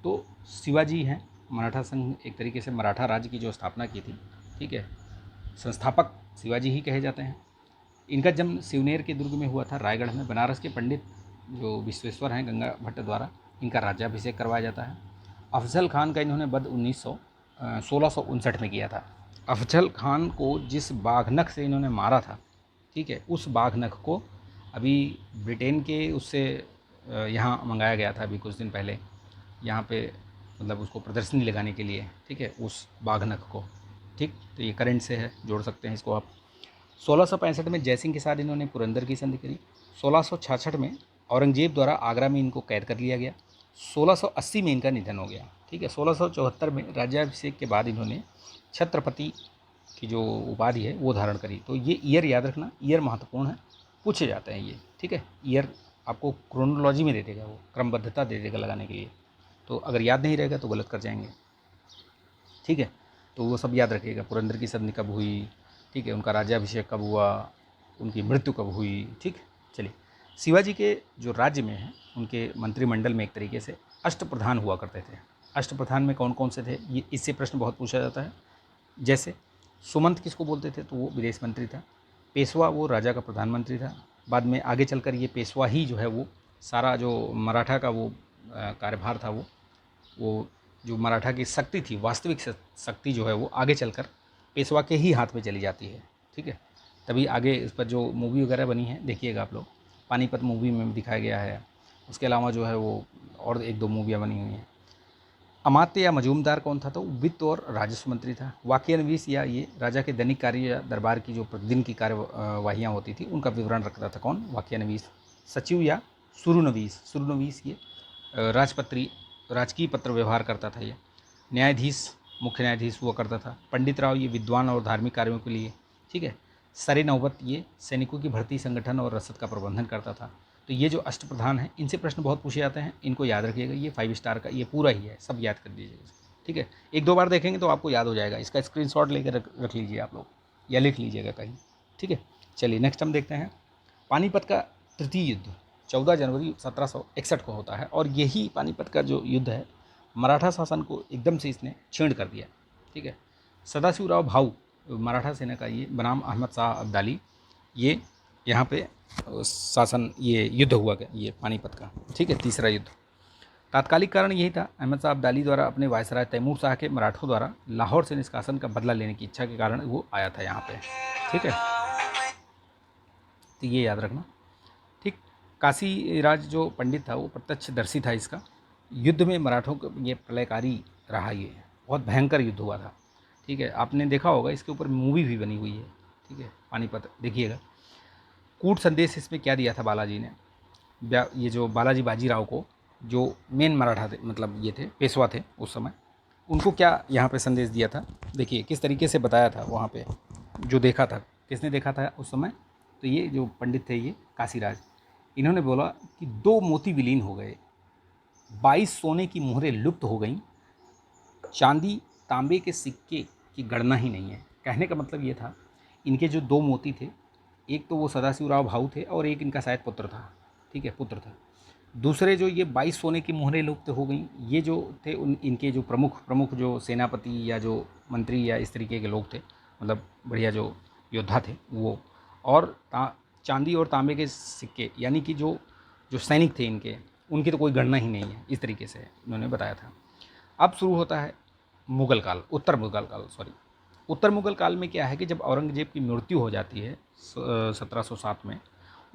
तो शिवाजी हैं मराठा संघ, एक तरीके से मराठा राज्य की जो स्थापना की थी, ठीक है, संस्थापक शिवाजी ही कहे जाते हैं। इनका जन्म सिवनेर के दुर्ग में हुआ था, रायगढ़ में। बनारस के पंडित जो विश्वेश्वर हैं गंगा भट्ट द्वारा इनका राज्याभिषेक करवाया जाता है। अफजल खान का इन्होंने वध 1659 में किया था। अफजल खान को जिस बाघनख से इन्होंने मारा था, ठीक है, उस बाघनख को अभी ब्रिटेन के उससे यहाँ मंगाया गया था अभी कुछ दिन पहले, यहाँ पे मतलब उसको प्रदर्शनी लगाने के लिए, ठीक है, उस बाघनख को, ठीक। तो ये करंट से है, जोड़ सकते हैं इसको आप। 1665 में जयसिंह के साथ इन्होंने पुरंदर की संधि करी। 1666 में औरंगजेब द्वारा आगरा में इनको कैद कर लिया गया। 1680 में इनका निधन हो गया, ठीक है। 1674 में राज्याभिषेक के बाद इन्होंने छत्रपति की जो उपाधि है वो धारण करी। तो ये ईयर याद रखना, ईयर महत्वपूर्ण है, पूछे जाते हैं ये, ठीक है। ईयर आपको क्रोनोलॉजी में दे देगा, वो क्रमबद्धता दे देगा लगाने के लिए, तो अगर याद नहीं रहेगा तो गलत कर जाएंगे, ठीक है। तो वो सब याद रखिएगा, पुरंदर की संधि कब हुई, ठीक है, उनका राज्याभिषेक कब हुआ, उनकी मृत्यु कब हुई, ठीक। चलिए शिवाजी के जो राज्य में हैं उनके मंत्रिमंडल में एक तरीके से अष्टप्रधान हुआ करते थे। अष्टप्रधान में कौन कौन से थे, ये इससे प्रश्न बहुत पूछा जाता है। जैसे सुमंत किसको बोलते थे, तो वो विदेश मंत्री था। पेशवा वो राजा का प्रधानमंत्री था। बाद में आगे चलकर ये पेशवा ही जो है वो सारा जो मराठा का वो कार्यभार था, वो जो मराठा की शक्ति थी, वास्तविक शक्ति जो है वो आगे चलकर पेशवा के ही हाथ में चली जाती है। ठीक है, तभी आगे इस पर जो मूवी वगैरह बनी है देखिएगा आप लोग, पानीपत मूवी में भी दिखाया गया है। उसके अलावा जो है वो और एक दो मूवियाँ बनी हुई हैं। अमात्य या मजूमदार कौन था? तो वित्त और राजस्व मंत्री था। वाक्यान्वीस या ये राजा के दैनिक कार्य या दरबार की जो प्रतिदिन की कार्यवाहियाँ होती थी उनका विवरण रखता था कौन? वाक्यान्वीस। सचिव या सुरुनवीस, सुरुनवीस ये राजपत्री राजकीय पत्र व्यवहार करता था ये। न्यायाधीश, मुख्य न्यायाधीश हुआ करता था। पंडित राव ये विद्वान और धार्मिक कार्यों के लिए। ठीक है। सरे नौबत ये सैनिकों की भर्ती, संगठन और रसद का प्रबंधन करता था। तो ये जो अष्टप्रधान हैं, इनसे प्रश्न बहुत पूछे जाते हैं, इनको याद रखिएगा। ये 5 स्टार का ये पूरा ही है, सब याद कर दीजिएगा। ठीक है, एक दो बार देखेंगे तो आपको याद हो जाएगा। इसका स्क्रीनशॉट लेकर रख लीजिए आप लोग, या लिख लीजिएगा कहीं। ठीक है, चलिए नेक्स्ट हम देखते हैं। पानीपत का तृतीय युद्ध 14 जनवरी 1761 को होता है, और यही पानीपत का जो युद्ध है मराठा शासन को एकदम से इसने छीण कर दिया। ठीक है, सदाशिवराव भाऊ मराठा सेना का ये बनाम अहमद शाह अब्दाली, ये यहाँ पे शासन, ये युद्ध हुआ गया ये पानीपत का। ठीक है, तीसरा युद्ध। तात्कालिक कारण यही था, अहमद शाह अब्दाली द्वारा अपने वायसराय तैमूर शाह के मराठों द्वारा लाहौर से निष्कासन का बदला लेने की इच्छा के कारण वो आया था यहाँ पे। ठीक है, तो ये याद रखना। ठीक, काशी राज जो पंडित था वो प्रत्यक्षदर्शी था इसका। युद्ध में मराठों का ये प्रलयकारी रहा, ये बहुत भयंकर युद्ध हुआ था। ठीक है, आपने देखा होगा, इसके ऊपर मूवी भी बनी हुई है। ठीक है, पानीपत देखिएगा। कूट संदेश इसमें क्या दिया था बालाजी ने, ये जो बालाजी बाजीराव को, जो मेन मराठा थे, मतलब ये थे पेशवा थे उस समय, उनको क्या यहाँ पे संदेश दिया था, देखिए किस तरीके से बताया था वहाँ पे। जो देखा था, किसने देखा था उस समय? तो ये जो पंडित थे ये काशीराज, इन्होंने बोला कि 2 मोती विलीन हो गए, 22 सोने की मोहरें लुप्त हो गईं, चांदी तांबे के सिक्के की गणना ही नहीं है। कहने का मतलब ये था, इनके जो 2 मोती थे, एक तो वो सदाशिवराव भाऊ थे और एक इनका शायद पुत्र था। ठीक है, पुत्र था। दूसरे जो ये 22 सोने की मोहरें लुप्त हो गई, ये जो थे इनके जो प्रमुख जो सेनापति या जो मंत्री या इस तरीके के लोग थे, मतलब बढ़िया जो योद्धा थे वो, और चांदी और तांबे के सिक्के, यानी कि जो जो सैनिक थे इनके, उनकी तो कोई गणना ही नहीं है। इस तरीके से इन्होंने बताया था। अब शुरू होता है मुग़ल काल, उत्तर मुग़ल काल, सॉरी। उत्तर मुग़ल काल में क्या है कि जब औरंगज़ेब की मृत्यु हो जाती है 1707 में,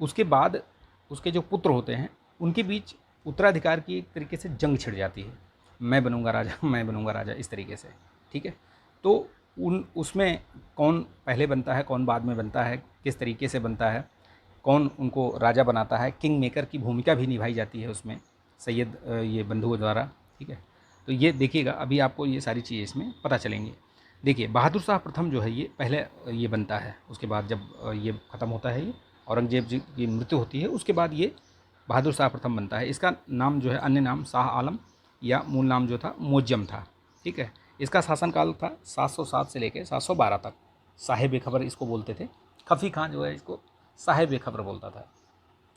उसके बाद उसके जो पुत्र होते हैं उनके बीच उत्तराधिकार की एक तरीके से जंग छिड़ जाती है। मैं बनूंगा राजा, मैं बनूंगा राजा, इस तरीके से। ठीक है, तो उसमें कौन पहले बनता है, कौन बाद में बनता है, किस तरीके से बनता है, कौन उनको राजा बनाता है, किंग मेकर की भूमिका भी निभाई जाती है उसमें सैयद ये बंधुओं द्वारा। ठीक है, तो ये देखिएगा, अभी आपको ये सारी चीज़ें इसमें पता चलेंगी। देखिए, बहादुर शाह प्रथम जो है ये पहले ये बनता है, उसके बाद जब ये ख़त्म होता है, ये औरंगजेब जी की मृत्यु होती है, उसके बाद ये बहादुर शाह प्रथम बनता है। इसका नाम जो है, अन्य नाम शाह आलम या मूल नाम जो था मोजम था। ठीक है, इसका शासनकाल था 707 से लेकर 712 तक। साहेब बेखबर इसको बोलते थे। खफ़ी खां जो है इसको साहेब बेखबर बोलता था।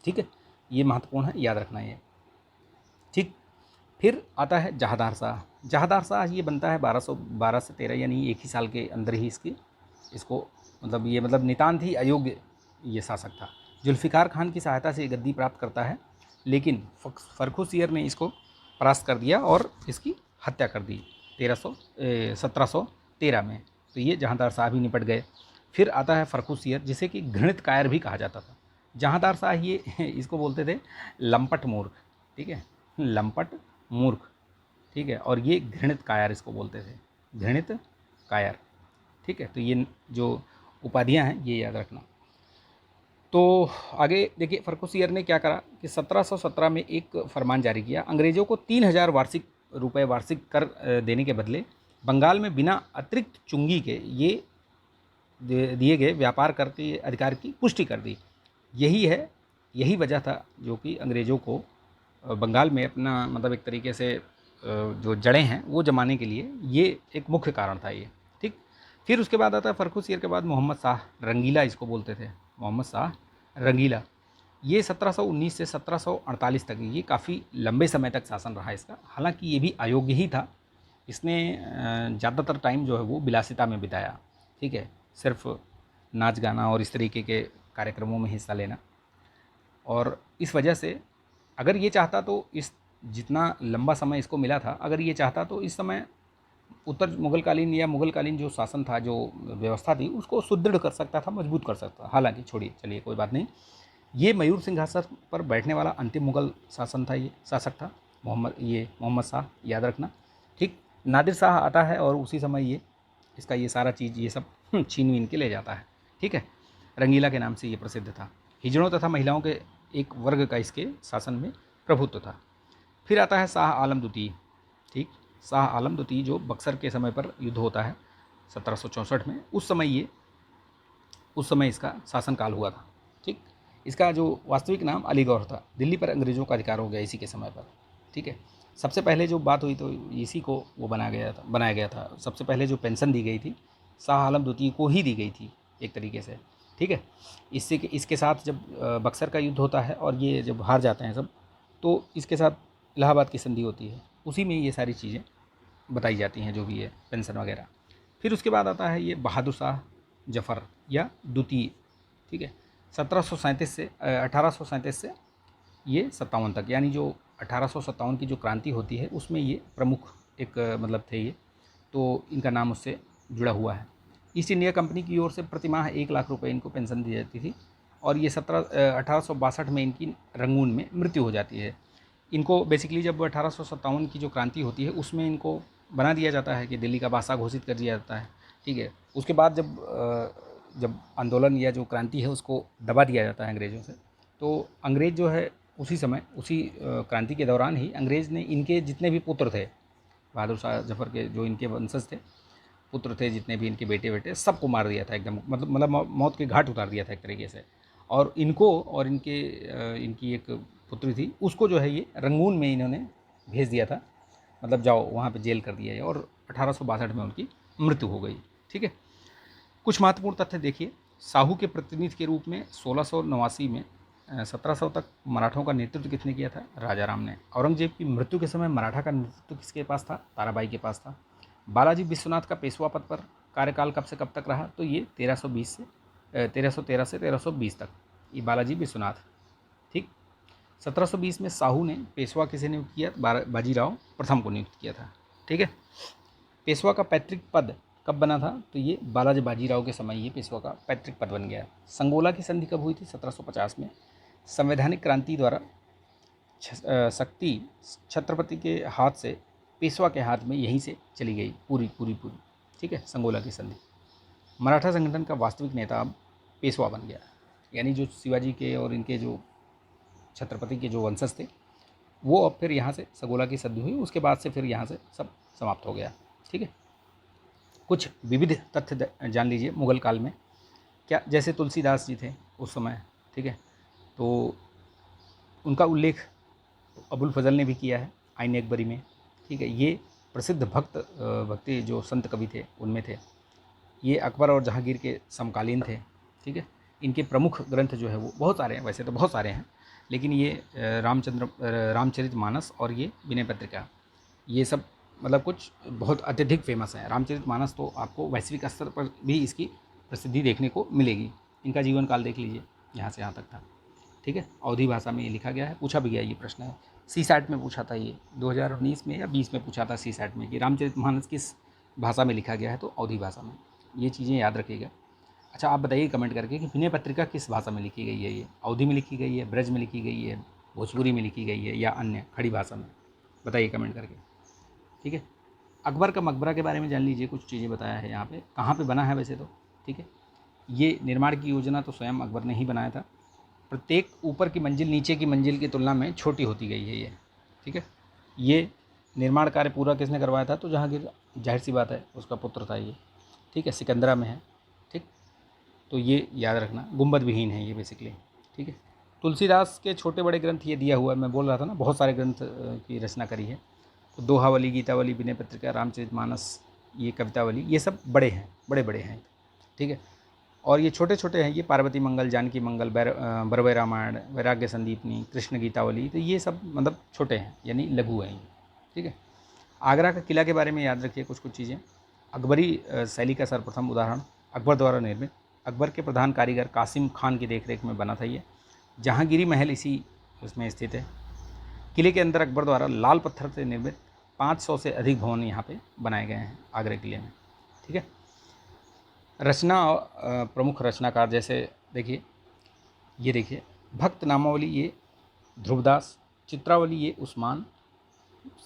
ठीक है, ये महत्वपूर्ण है, याद रखना ये। ठीक, फिर आता है जहादार शाह। जहादार शाह ये बनता है 1212 से 13, यानी एक ही साल के अंदर ही इसको मतलब नितांत ही अयोग्य ये शासक था। जुल्फ़िकार खान की सहायता से गद्दी प्राप्त करता है, लेकिन फ़र्रुखसियर ने इसको परास्त कर दिया और इसकी हत्या कर दी 1713 में। तो ये जहांदार शाह भी निपट गए। फिर आता है फ़र्रुखसियर, जिसे कि घृणित कायर भी कहा जाता था। जहांदार शाह ये इसको बोलते थे लंपट मूर्ख। ठीक है, लंपट मूर्ख। ठीक है, और ये घृणित कायर इसको बोलते थे, घृणित कायर। ठीक है, तो ये जो उपाधियां हैं ये याद रखना। तो आगे देखिए, फ़र्रुखसियर ने क्या करा कि 1717 में एक फरमान जारी किया, अंग्रेज़ों को 3000 रुपए वार्षिक कर देने के बदले बंगाल में बिना अतिरिक्त चुंगी के ये दिए गए व्यापार कर के अधिकार की पुष्टि कर दी। यही वजह था जो कि अंग्रेज़ों को बंगाल में अपना मतलब एक तरीके से जो जड़ें हैं वो जमाने के लिए ये एक मुख्य कारण था ये। ठीक, फिर उसके बाद आता है फ़र्रुखसियर के बाद मोहम्मद शाह रंगीला, इसको बोलते थे मोहम्मद शाह रंगीला। ये 1719 से 1748 तक, ये काफ़ी लंबे समय तक शासन रहा इसका। हालांकि ये भी अयोग्य ही था। इसने ज़्यादातर टाइम जो है वो विलासिता में बिताया। ठीक है, सिर्फ नाच गाना और इस तरीके के कार्यक्रमों में हिस्सा लेना, और इस वजह से अगर ये चाहता तो इस जितना लंबा समय इसको मिला था, अगर ये चाहता तो इस समय उत्तर मुगलकालीन या मुगलकालीन जो शासन था, जो व्यवस्था थी, उसको सुदृढ़ कर सकता था, मजबूत कर सकता था। हालांकि छोड़िए, चलिए कोई बात नहीं। ये मयूर सिंहासन पर बैठने वाला अंतिम मुगल शासन था, ये शासक था मोहम्मद शाह, याद रखना। ठीक, नादिर शाह आता है और उसी समय ये इसका ये सारा चीज़ ये सब छीन वीन के ले जाता है। ठीक है, रंगीला के नाम से ये प्रसिद्ध था। हिजड़ों तथा महिलाओं के एक वर्ग का इसके शासन में प्रभुत्व था। फिर आता है शाह आलम द्वितीय। ठीक, शाह आलम द्वितीय जो बक्सर के समय पर युद्ध होता है 1764 में, उस समय इसका शासनकाल हुआ था। ठीक, इसका जो वास्तविक नाम अलीगौर था। दिल्ली पर अंग्रेज़ों का अधिकार हो गया इसी के समय पर। ठीक है, सबसे पहले जो बात हुई तो इसी को वो बनाया गया था। सबसे पहले जो पेंशन दी गई थी शाह आलम द्वितीय को ही दी गई थी एक तरीके से। ठीक है, इसके साथ जब बक्सर का युद्ध होता है और ये जब हार जाते हैं सब, तो इसके साथ इलाहाबाद की संधि होती है, उसी में ये सारी चीज़ें बताई जाती हैं जो भी है, पेंशन वगैरह। फिर उसके बाद आता है ये बहादुर शाह जफ़र या द्वितीय। ठीक है, 1737 से 1837 से ये 57 तक, यानी जो 1857 की जो क्रांति होती है उसमें ये प्रमुख एक मतलब थे ये, तो इनका नाम उससे जुड़ा हुआ है। ईस्ट इंडिया कंपनी की ओर से प्रतिमाह 1 लाख रुपए इनको पेंशन दी जाती थी और ये 1862 में इनकी रंगून में मृत्यु हो जाती है। इनको बेसिकली जब 1857 की जो क्रांति होती है उसमें इनको बना दिया जाता है कि दिल्ली का बादशाह घोषित कर दिया जाता है। ठीक है, उसके बाद जब आंदोलन या जो क्रांति है उसको दबा दिया जाता है अंग्रेज़ों से, तो अंग्रेज़ जो है उसी समय उसी क्रांति के दौरान ही अंग्रेज़ ने इनके जितने भी पुत्र थे, बहादुर शाह जफ़र के जो इनके वंशज थे, पुत्र थे, जितने भी इनके बेटे सबको मार दिया था एकदम, मतलब मौत के घाट उतार दिया था एक तरीके से। और इनको और इनकी एक पुत्री थी, उसको जो है ये रंगून में इन्होंने भेज दिया था, मतलब जाओ वहाँ पे जेल कर दिया है, और 1862 में उनकी मृत्यु हो गई। ठीक है, कुछ महत्वपूर्ण तथ्य देखिए। साहू के प्रतिनिधि के रूप में 1689 में 1700 तक मराठों का नेतृत्व किसने किया था? राजा राम ने। औरंगजेब की मृत्यु के समय मराठा का नेतृत्व किसके पास था? ताराबाई के पास था। बालाजी विश्वनाथ का पेशवा पद पर कार्यकाल कब से कब तक रहा? तो ये 1313 से 1320 तक, ये बालाजी विश्वनाथ। ठीक, 1720 में साहू ने पेशवा किसे नियुक्त किया? बाजीराव प्रथम को नियुक्त किया था। ठीक है, पेशवा का पैतृक पद कब बना था? तो ये बालाजी बाजीराव के समय ये पेशवा का पैतृक पद बन गया। संगोला की संधि कब हुई थी? 1750 में। संवैधानिक क्रांति द्वारा शक्ति छत्रपति के हाथ से पेशवा के हाथ में यहीं से चली गई पूरी। ठीक है, संगोला की संधि। मराठा संगठन का वास्तविक नेता अब पेशवा बन गया, यानी जो शिवाजी के और इनके जो छत्रपति के जो वंशज थे वो अब फिर यहाँ से संगोला की संधि हुई, उसके बाद से फिर यहाँ से सब समाप्त हो गया। ठीक है, कुछ विविध तथ्य जान लीजिए मुगल काल में। क्या, जैसे तुलसीदास जी थे उस समय। ठीक है, तो उनका उल्लेख अबुल फजल ने भी किया है आइन अकबरी में। ठीक है, ये प्रसिद्ध भक्ति जो संत कवि थे उनमें थे। ये अकबर और जहांगीर के समकालीन थे। ठीक है, इनके प्रमुख ग्रंथ जो है वो बहुत सारे हैं, वैसे तो बहुत सारे हैं, लेकिन ये रामचरितमानस और ये विनय पत्रिका, ये सब मतलब कुछ बहुत अत्यधिक फेमस है। रामचरितमानस तो आपको वैश्विक स्तर पर भी इसकी प्रसिद्धि देखने को मिलेगी। इनका जीवन काल देख लीजिए, यहाँ से यहाँ तक था। ठीक है, अवधी भाषा में ये लिखा गया है, पूछा भी गया ये प्रश्न है, CSAT में पूछा था ये 2019 में या 20 में पूछा था CSAT में कि रामचरितमानस किस भाषा में लिखा गया है, तो अवधी भाषा में। ये चीज़ें याद रखिएगा। अच्छा, आप बताइए कमेंट करके कि विनय पत्रिका किस भाषा में लिखी गई है? ये अवधी में लिखी गई है, ब्रज में लिखी गई है, भोजपुरी में लिखी गई है, या अन्य खड़ी भाषा में? बताइए कमेंट करके। ठीक है, अकबर का मकबरा के बारे में जान लीजिए, कुछ चीज़ें बताया है यहाँ पे, कहाँ पे बना है वैसे तो। ठीक है, ये निर्माण की योजना तो स्वयं अकबर ने ही बनाया था। प्रत्येक ऊपर की मंजिल नीचे की मंजिल की तुलना में छोटी होती गई है ये। ठीक है, ये निर्माण कार्य पूरा किसने करवाया था? तो जहांगीर, जाहिर सी बात है, उसका पुत्र था ये। ठीक है, सिकंदरा में है। ठीक, तो ये याद रखना, गुंबद विहीन है ये बेसिकली। ठीक है, तुलसीदास के छोटे बड़े ग्रंथ ये दिया हुआ है, मैं बोल रहा था ना बहुत सारे ग्रंथ की रचना करी है। तो दोहावली, गीतावली, विनय पत्रिका, रामचरितमानस, ये कवितावली, ये सब बड़े हैं, बड़े हैं। ठीक है, और ये छोटे छोटे हैं, ये पार्वती मंगल, जानकी मंगल, बरवै रामायण, वैराग्य संदीपनी, कृष्ण गीतावली, तो ये सब मतलब छोटे हैं, यानी लघु हैं ये। ठीक है, आगरा का किला के बारे में याद रखिए कुछ चीज़ें। अकबरी शैली का सर्वप्रथम उदाहरण अकबर द्वारा निर्मित, अकबर के प्रधान कारीगर कासिम खान की देखरेख में बना था ये। जहांगीरी महल इसी उसमें स्थित है। किले के अंदर अकबर द्वारा लाल पत्थर से निर्मित 500 से अधिक भवन यहाँ पे बनाए गए हैं आगरा किले में। ठीक है। रचना प्रमुख रचनाकार जैसे देखिए, ये देखिए भक्त नामावली ये ध्रुवदास, चित्रावली ये उस्मान,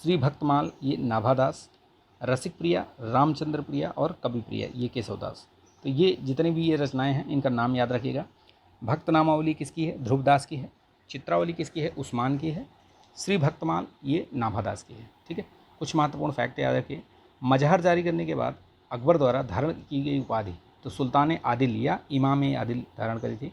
श्री भक्तमाल ये नाभादास, रसिक प्रिया रामचंद्र प्रिया और कवि प्रिया ये केशवदास। तो ये जितनी भी ये रचनाएं हैं इनका नाम याद रखिएगा। भक्त नामावली किसकी है? ध्रुवदास की है। चित्रावली किसकी है? उस्मान की है। श्री भक्तमाल ये नाभादास की है। ठीक है। कुछ महत्वपूर्ण फैक्ट याद रखिए। मजहर जारी करने के बाद अकबर द्वारा धारण की गई उपाधि तो सुल्तान आदिल या इमाम आदिल धारण करी थी।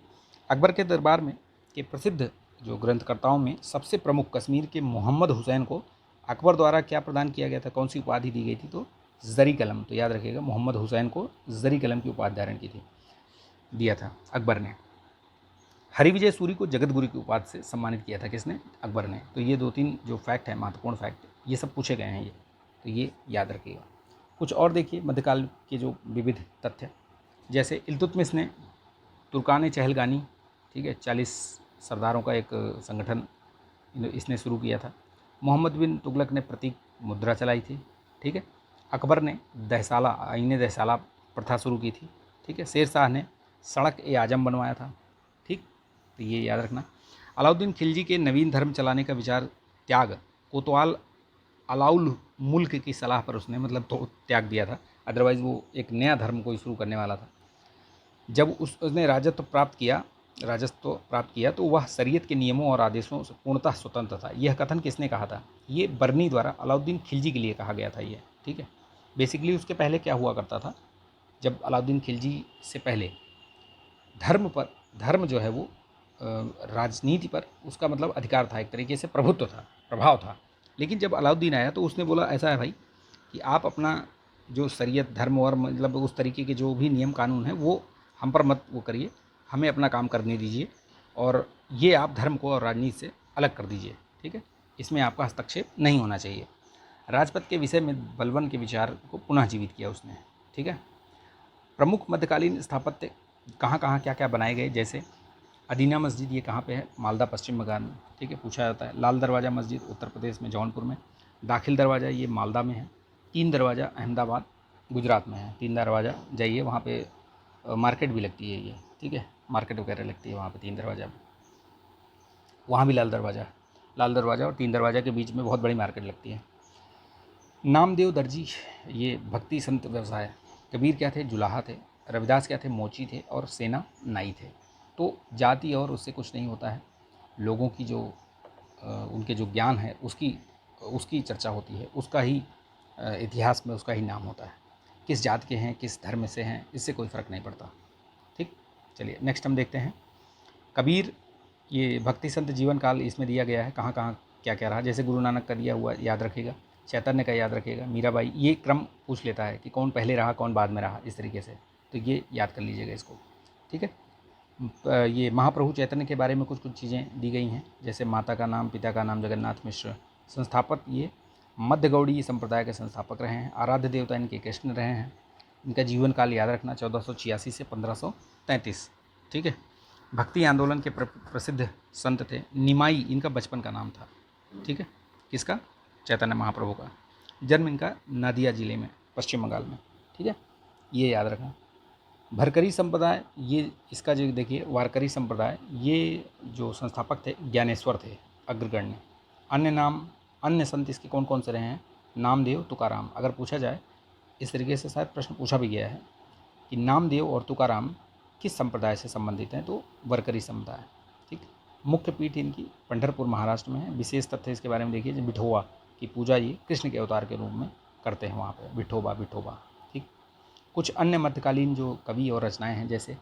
अकबर के दरबार में के प्रसिद्ध जो ग्रंथकर्ताओं में सबसे प्रमुख कश्मीर के मोहम्मद हुसैन को अकबर द्वारा क्या प्रदान किया गया था? कौन सी उपाधि दी गई थी? तो ज़री कलम। तो याद रखिएगा, मोहम्मद हुसैन को ज़री कलम की उपाधि धारण की थी, दिया था अकबर ने। हरिविजय सूरी को जगतगुरु की उपाधि से सम्मानित किया था किसने? अकबर ने। तो ये 2-3 जो फैक्ट हैं, महत्वपूर्ण फैक्ट, ये सब पूछे गए हैं ये, तो ये याद रखिएगा। कुछ और देखिए मध्यकाल के जो विविध तथ्य, जैसे इल्तुतमिश ने तुर्कान चहलगानी, ठीक है, 40 सरदारों का एक संगठन इसने शुरू किया था। मोहम्मद बिन तुगलक ने प्रतीक मुद्रा चलाई थी। ठीक है। अकबर ने दहसाला आईने दहसाला प्रथा शुरू की थी। ठीक है। शेर शाह ने सड़क ए आजम बनवाया था। ठीक, तो ये याद रखना। अलाउद्दीन खिलजी के नवीन धर्म चलाने का विचार त्याग कोतवाल अलाउल मुल्क की सलाह पर उसने मतलब तो त्याग दिया था, अदरवाइज़ वो एक नया धर्म को शुरू करने वाला था। जब उसने राजत्व प्राप्त किया तो वह शरीयत के नियमों और आदेशों से पूर्णतः स्वतंत्र था। यह कथन किसने कहा था? ये बर्नी द्वारा अलाउद्दीन खिलजी के लिए कहा गया था ये। ठीक है। बेसिकली उसके पहले क्या हुआ करता था, जब अलाउद्दीन खिलजी से पहले धर्म जो है वो राजनीति पर उसका मतलब अधिकार था, एक तरीके से प्रभुत्व था, प्रभाव था। लेकिन जब अलाउद्दीन आया तो उसने बोला ऐसा है भाई कि आप अपना जो शरीयत धर्म और मतलब उस तरीके के जो भी नियम कानून हैं वो हम पर मत वो करिए, हमें अपना काम करने दीजिए और ये आप धर्म को और राजनीति से अलग कर दीजिए। ठीक है। इसमें आपका हस्तक्षेप नहीं होना चाहिए। राजपथ के विषय में बलबन के विचार को पुनः जीवित किया उसने। ठीक है। प्रमुख मध्यकालीन स्थापत्य कहाँ कहाँ क्या क्या बनाए गए, जैसे अदीना मस्जिद ये कहाँ पे है? मालदा पश्चिम बंगाल में। ठीक है, पूछा जाता है। लाल दरवाज़ा मस्जिद उत्तर प्रदेश में जौनपुर में। दाखिल दरवाज़ा ये मालदा में है। तीन दरवाज़ा अहमदाबाद गुजरात में है। तीन दरवाज़ा जाइए, वहाँ पे मार्केट भी लगती है ये। ठीक है, मार्केट वगैरह लगती है वहाँ पे तीन दरवाज़ा में। वहाँ भी लाल दरवाज़ा और तीन दरवाज़ा के बीच में बहुत बड़ी मार्केट लगती है। नामदेव दर्जी ये भक्ति संत व्यवसाय। कबीर क्या थे? जुलाहा थे। रविदास क्या थे? मोची थे। और सेना नाई थे। तो जाति और उससे कुछ नहीं होता है, लोगों की जो उनके जो ज्ञान है उसकी चर्चा होती है, उसका ही इतिहास में उसका ही नाम होता है। किस जात के हैं, किस धर्म से हैं, इससे कोई फ़र्क नहीं पड़ता। ठीक, चलिए नेक्स्ट हम देखते हैं। कबीर ये भक्ति संत जीवन काल इसमें दिया गया है, कहाँ कहाँ क्या क्या रहा। जैसे गुरु नानक का दिया हुआ याद रखिएगा, चैतन्य का याद रखिएगा, मीराबाई, ये क्रम पूछ लेता है कि कौन पहले रहा कौन बाद में रहा, इस तरीके से, तो ये याद कर लीजिएगा इसको। ठीक है। ये महाप्रभु चैतन्य के बारे में कुछ कुछ चीज़ें दी गई हैं, जैसे माता का नाम, पिता का नाम जगन्नाथ मिश्र। संस्थापक ये मध्य गौड़ी संप्रदाय के संस्थापक रहे हैं। आराध्य देवता इनके कृष्ण रहे हैं। इनका जीवन काल याद रखना 1486 से 1533। ठीक है। भक्ति आंदोलन के प्रसिद्ध संत थे। निमाई इनका बचपन का नाम था। ठीक है, किसका? चैतन्य महाप्रभु का। जन्म इनका नादिया जिले में पश्चिम बंगाल में। ठीक है, ये याद रखना। भरकरी संप्रदाय ये इसका जो देखिए, वारकरी संप्रदाय ये जो संस्थापक थे ज्ञानेश्वर थे अग्रगण्य। अन्य संत इसके कौन कौन से रहे हैं? नामदेव, तुकाराम। अगर पूछा जाए इस तरीके से, शायद प्रश्न पूछा भी गया है कि नामदेव और तुकाराम किस संप्रदाय से संबंधित हैं, तो वारकरी संप्रदाय। ठीक। मुख्य पीठ इनकी पंढरपुर महाराष्ट्र में है। विशेष तथ्य इसके बारे में देखिए, जो विठोबा की पूजा ये कृष्ण के अवतार के रूप में करते हैं वहाँ पर, विठोबा। ठीक। कुछ अन्य मध्यकालीन जो कवि और रचनाएं हैं, जैसे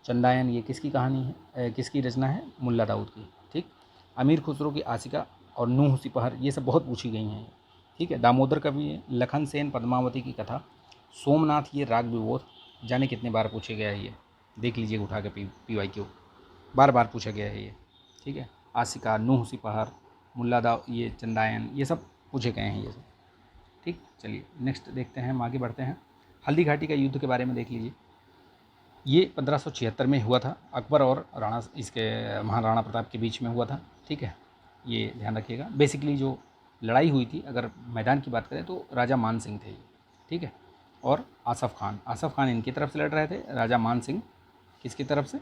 चंदायन ये किसकी कहानी है, किसकी रचना है? मुल्ला दाऊद की। ठीक। अमीर खुसरो की आशिका और नूह सिपहर ये सब बहुत पूछी गई हैं। ठीक है। दामोदर कवि है। लखन सेन पद्मावती की कथा। सोमनाथ ये राग विबोध, जाने कितने बार पूछे गया है ये, देख लीजिए उठा के PYQ, बार बार पूछा गया है ये। ठीक है। आशिका, नूह सिपहर, मुल्ला दाऊद, ये चंदायन, ये सब पूछे गए हैं ये सब। ठीक, चलिए नेक्स्ट देखते हैं, हम आगे बढ़ते हैं। हल्दी घाटी का युद्ध के बारे में देख लीजिए। ये 1576 में हुआ था। अकबर और महाराणा प्रताप के बीच में हुआ था। ठीक है। ये ध्यान रखिएगा। बेसिकली जो लड़ाई हुई थी, अगर मैदान की बात करें तो राजा मान सिंह थे, ठीक है, और आसफ़ खान इनकी तरफ से लड़ रहे थे, राजा मान सिंह किसकी तरफ से,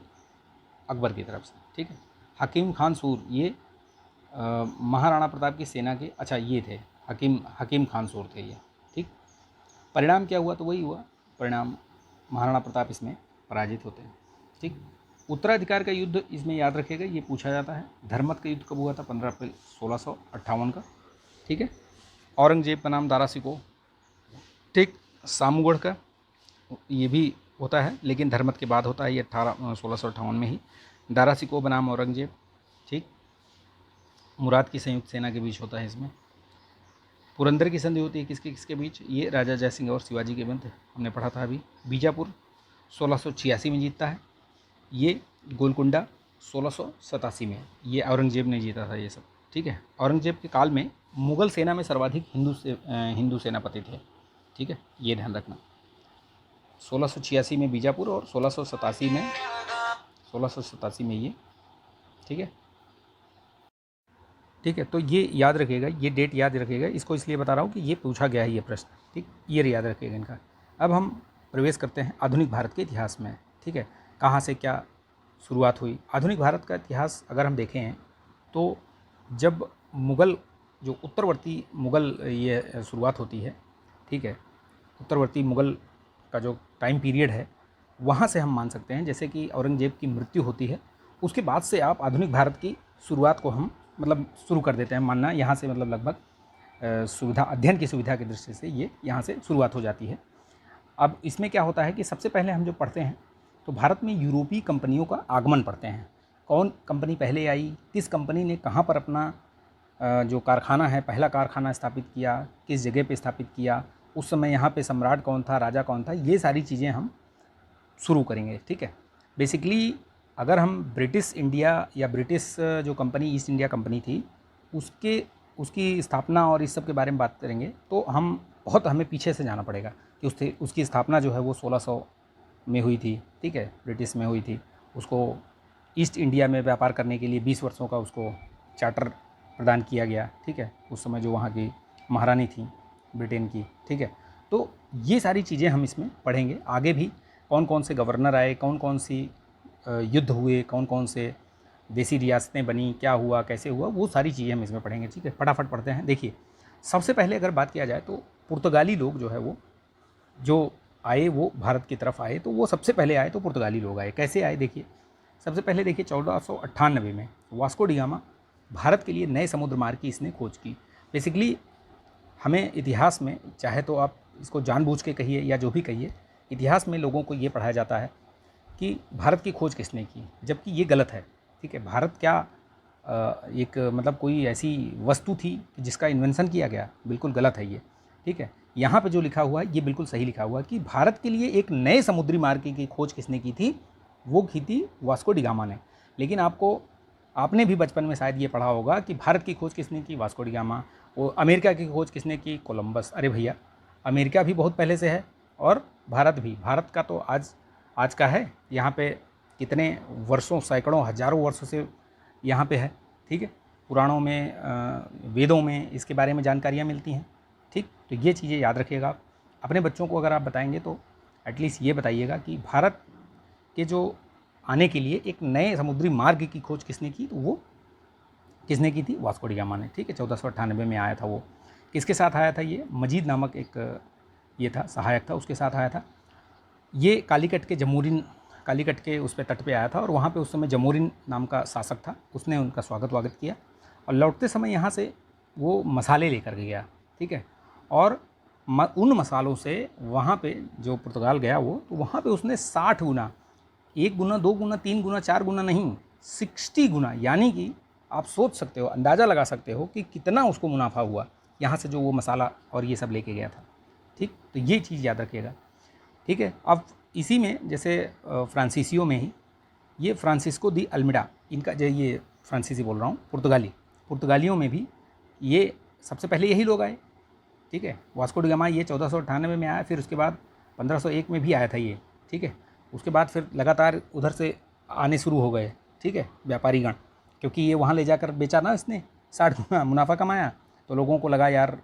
अकबर की तरफ से, ठीक है। हकीम खान सूर ये महाराणा प्रताप की सेना के, अच्छा ये थे हकीम खान सूर थे ये, ठीक। परिणाम क्या हुआ, तो वही हुआ परिणाम, महाराणा प्रताप इसमें पराजित होते हैं, ठीक। उत्तराधिकार का युद्ध इसमें याद रखिएगा, ये पूछा जाता है। धर्मत का युद्ध कब हुआ था, 15 अप्रैल 1658 का, ठीक है। औरंगजेब का नाम दारा शिकोह, ठीक। सामूगढ़ का ये भी होता है, लेकिन धर्मत के बाद होता है, ये 1658 में ही। दारा शिकोह बनाम औरंगजेब, ठीक। मुराद की संयुक्त सेना के बीच होता है इसमें। पुरंदर की संधि होती है किसके किसके बीच, ये राजा जयसिंह और शिवाजी के बीच, हमने पढ़ा था अभी। बीजापुर 1686 में जीतता है, ये गोलकुंडा 1687 में, ये औरंगजेब ने जीता था ये सब, ठीक है। औरंगजेब के काल में मुगल सेना में सर्वाधिक हिंदू सेनापति थे, ठीक है, ये ध्यान रखना। 1686 में बीजापुर और 1687 में ये, ठीक है, ठीक है। तो ये याद रखिएगा, ये डेट याद रखिएगा, इसको इसलिए बता रहा हूँ कि ये पूछा गया है ये प्रश्न, ठीक, ये याद रखिएगा इनका। अब हम प्रवेश करते हैं आधुनिक भारत के इतिहास में, ठीक है, कहाँ से क्या शुरुआत हुई। आधुनिक भारत का इतिहास अगर हम देखें तो जब मुग़ल जो उत्तरवर्ती मुग़ल ये शुरुआत होती है, ठीक है, उत्तरवर्ती मुग़ल का जो टाइम पीरियड है, वहाँ से हम मान सकते हैं, जैसे कि औरंगजेब की मृत्यु होती है, उसके बाद से आप आधुनिक भारत की शुरुआत को हम मतलब शुरू कर देते हैं मानना, यहाँ से मतलब लगभग सुविधा, अध्ययन की सुविधा की दृष्टि से ये यहाँ से शुरुआत हो जाती है। अब इसमें क्या होता है कि सबसे पहले हम जो पढ़ते हैं तो भारत में यूरोपीय कंपनियों का आगमन पढ़ते हैं। कौन कंपनी पहले आई, किस कंपनी ने कहाँ पर अपना जो कारखाना है, पहला कारखाना स्थापित किया, किस जगह पे स्थापित किया, उस समय यहाँ पे सम्राट कौन था, राजा कौन था, ये सारी चीज़ें हम शुरू करेंगे, ठीक है। बेसिकली अगर हम ब्रिटिश इंडिया या ब्रिटिश जो कंपनी ईस्ट इंडिया कंपनी थी उसकी स्थापना और इस सब के बारे में बात करेंगे तो हमें पीछे से जाना पड़ेगा कि उसकी स्थापना जो है वो 1600 में हुई थी, ठीक है, ब्रिटिश में हुई थी। उसको ईस्ट इंडिया में व्यापार करने के लिए 20 वर्षों का उसको चार्टर प्रदान किया गया, ठीक है, उस समय जो वहाँ की महारानी थी ब्रिटेन की, ठीक है। तो ये सारी चीज़ें हम इसमें पढ़ेंगे। आगे भी कौन कौन से गवर्नर आए, कौन कौन सी युद्ध हुए, कौन कौन से देसी रियासतें बनी, क्या हुआ, कैसे हुआ, वो सारी चीज़ें हम इसमें पढ़ेंगे, ठीक है। फटाफट पढ़ते हैं। देखिए, सबसे पहले अगर बात किया जाए तो पुर्तगाली लोग जो है वो जो आए, वो भारत की तरफ आए, तो वो सबसे पहले आए तो पुर्तगाली लोग आए। कैसे आए, देखिए, सबसे पहले देखिए 1498 में वास्को डी गामा भारत के लिए नए समुद्र मार्ग की इसने खोज की। बेसिकली हमें इतिहास में, चाहे तो आप इसको जानबूझ के कहिए या जो भी कहिए, इतिहास में लोगों को ये पढ़ाया जाता है कि भारत की खोज किसने की, जबकि ये गलत है, ठीक है। भारत क्या एक मतलब कोई ऐसी वस्तु थी जिसका इन्वेंशन किया गया, बिल्कुल गलत है ये, ठीक है। यहाँ पे जो लिखा हुआ है ये बिल्कुल सही लिखा हुआ है कि भारत के लिए एक नए समुद्री मार्ग की खोज किसने की थी, वो की थी वास्को डी गामा ने। लेकिन आपने भी बचपन में शायद ये पढ़ा होगा कि भारत की खोज किसने की, वास्को डी गामा। वो अमेरिका की खोज किसने की, कोलंबस। अरे भैया, अमेरिका भी बहुत पहले से है और भारत भी। भारत का तो आज का है, यहाँ पे कितने वर्षों, सैकड़ों, हजारों वर्षों से यहाँ पे है, ठीक है। पुराणों में, वेदों में इसके बारे में जानकारियाँ मिलती हैं, ठीक। तो ये चीज़ें याद रखिएगा आप। अपने बच्चों को अगर आप बताएंगे तो एटलीस्ट ये बताइएगा कि भारत के जो आने के लिए एक नए समुद्री मार्ग की खोज किसने की, तो वो किसने की थी, वास्को डी गामा ने, ठीक है। 1498 में आया था वो। किसके साथ आया था ये, मजीद नामक एक ये था, सहायक था, उसके साथ आया था। ये कालीकट के उस पे तट पे आया था और वहाँ पे उस समय जमोरिन नाम का शासक था, उसने उनका स्वागत किया और लौटते समय यहाँ से वो मसाले लेकर गया, ठीक है। और उन मसालों से वहाँ पे जो पुर्तगाल गया वो, तो वहाँ पे उसने 60 गुना, 1 गुना, 2 गुना, 3 गुना, 4 गुना नहीं, 60 गुना, यानी कि आप सोच सकते हो, अंदाज़ा लगा सकते हो कि कितना उसको मुनाफा हुआ यहाँ से जो वो मसाला और ये सब लेके गया था, ठीक। तो ये चीज़ याद रखिएगा, ठीक है। अब इसी में जैसे फ्रांसीसियों में ही ये फ्रांसिस्को दी अल्मीडा, इनका जो ये फ्रांसीसी बोल रहा हूँ, पुर्तगालियों में भी ये सबसे पहले यही लोग आए, ठीक है। वास्को डी गामा ये 1498 में आया, फिर उसके बाद 1501 में भी आया था ये, ठीक है। उसके बाद फिर लगातार उधर से आने शुरू हो गए, ठीक है, व्यापारीगण, क्योंकि ये वहाँ ले जाकर बेचा ना इसने 60 गुना मुनाफा कमाया, तो लोगों को लगा यार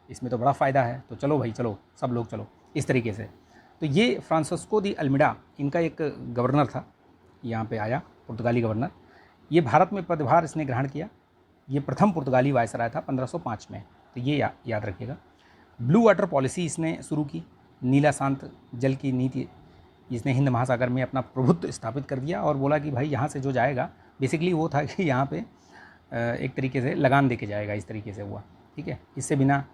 इसमें तो बड़ा फ़ायदा है, तो चलो भाई चलो, सब लोग चलो, इस तरीके से। तो ये फ्रांसिस्को दी अल्मीडा इनका एक गवर्नर था, यहाँ पे आया, पुर्तगाली गवर्नर। ये भारत में पदभार इसने ग्रहण किया। ये प्रथम पुर्तगाली वायसराय था 1505 में, तो ये याद रखिएगा। ब्लू वाटर पॉलिसी इसने शुरू की, नीला शांत जल की नीति इसने हिंद महासागर में अपना प्रभुत्व स्थापित कर दिया और बोला कि भाई यहाँ से जो जाएगा, बेसिकली वो था कि यहाँ पे एक तरीके से लगान दे के जाएगा, इस तरीके से हुआ, ठीक है। इससे बिना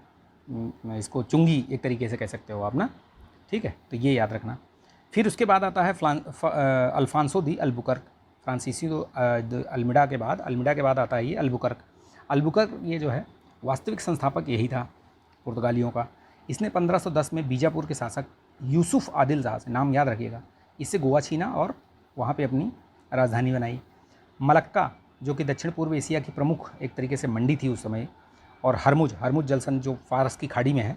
इसको चुंगी एक तरीके से कह सकते हो आप ना, ठीक है। तो ये याद रखना। फिर उसके बाद आता है अल्फांसो दी अल्बुकर्क। फ्रांसीसी अल्मीडा के बाद आता है ये अल्बुकर्क। अल्बुकर्क ये जो है वास्तविक संस्थापक यही था पुर्तगालियों का। इसने 1510 में बीजापुर के शासक यूसुफ आदिल शाह से, नाम याद रखिएगा, इससे गोवा छीना और वहाँ पे अपनी राजधानी बनाई। मलक्का जो कि दक्षिण पूर्व एशिया की प्रमुख एक तरीके से मंडी थी उस समय, और हरमुज जलसन जो फारस की खाड़ी में है,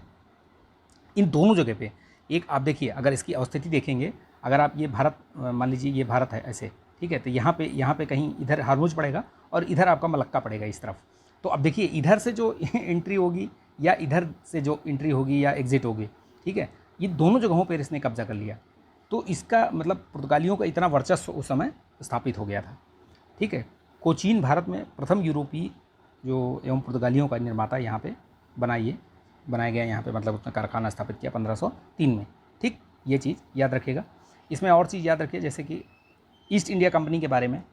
इन दोनों जगह पे एक आप देखिए, अगर इसकी अवस्थिति देखेंगे, अगर आप ये भारत मान लीजिए, ये भारत है ऐसे, ठीक है, तो यहाँ पे कहीं इधर हरमुज पड़ेगा और इधर आपका मलक्का पड़ेगा इस तरफ। तो अब देखिए इधर से जो एंट्री होगी या इधर से जो एंट्री होगी या एग्जिट होगी, ठीक है, ये दोनों जगहों पर इसने कब्जा कर लिया। तो इसका मतलब पुर्तगालियों का इतना वर्चस्व उस समय स्थापित हो गया था, ठीक है। कोचीन भारत में प्रथम यूरोपीय जो एवं पुर्तगालियों का निर्माता यहाँ पे बनाया गया यहाँ पे, मतलब उसने कारखाना स्थापित किया 1503 में, ठीक। ये चीज़ याद रखिएगा। इसमें और चीज़ याद रखिए, जैसे कि ईस्ट इंडिया कंपनी के बारे में,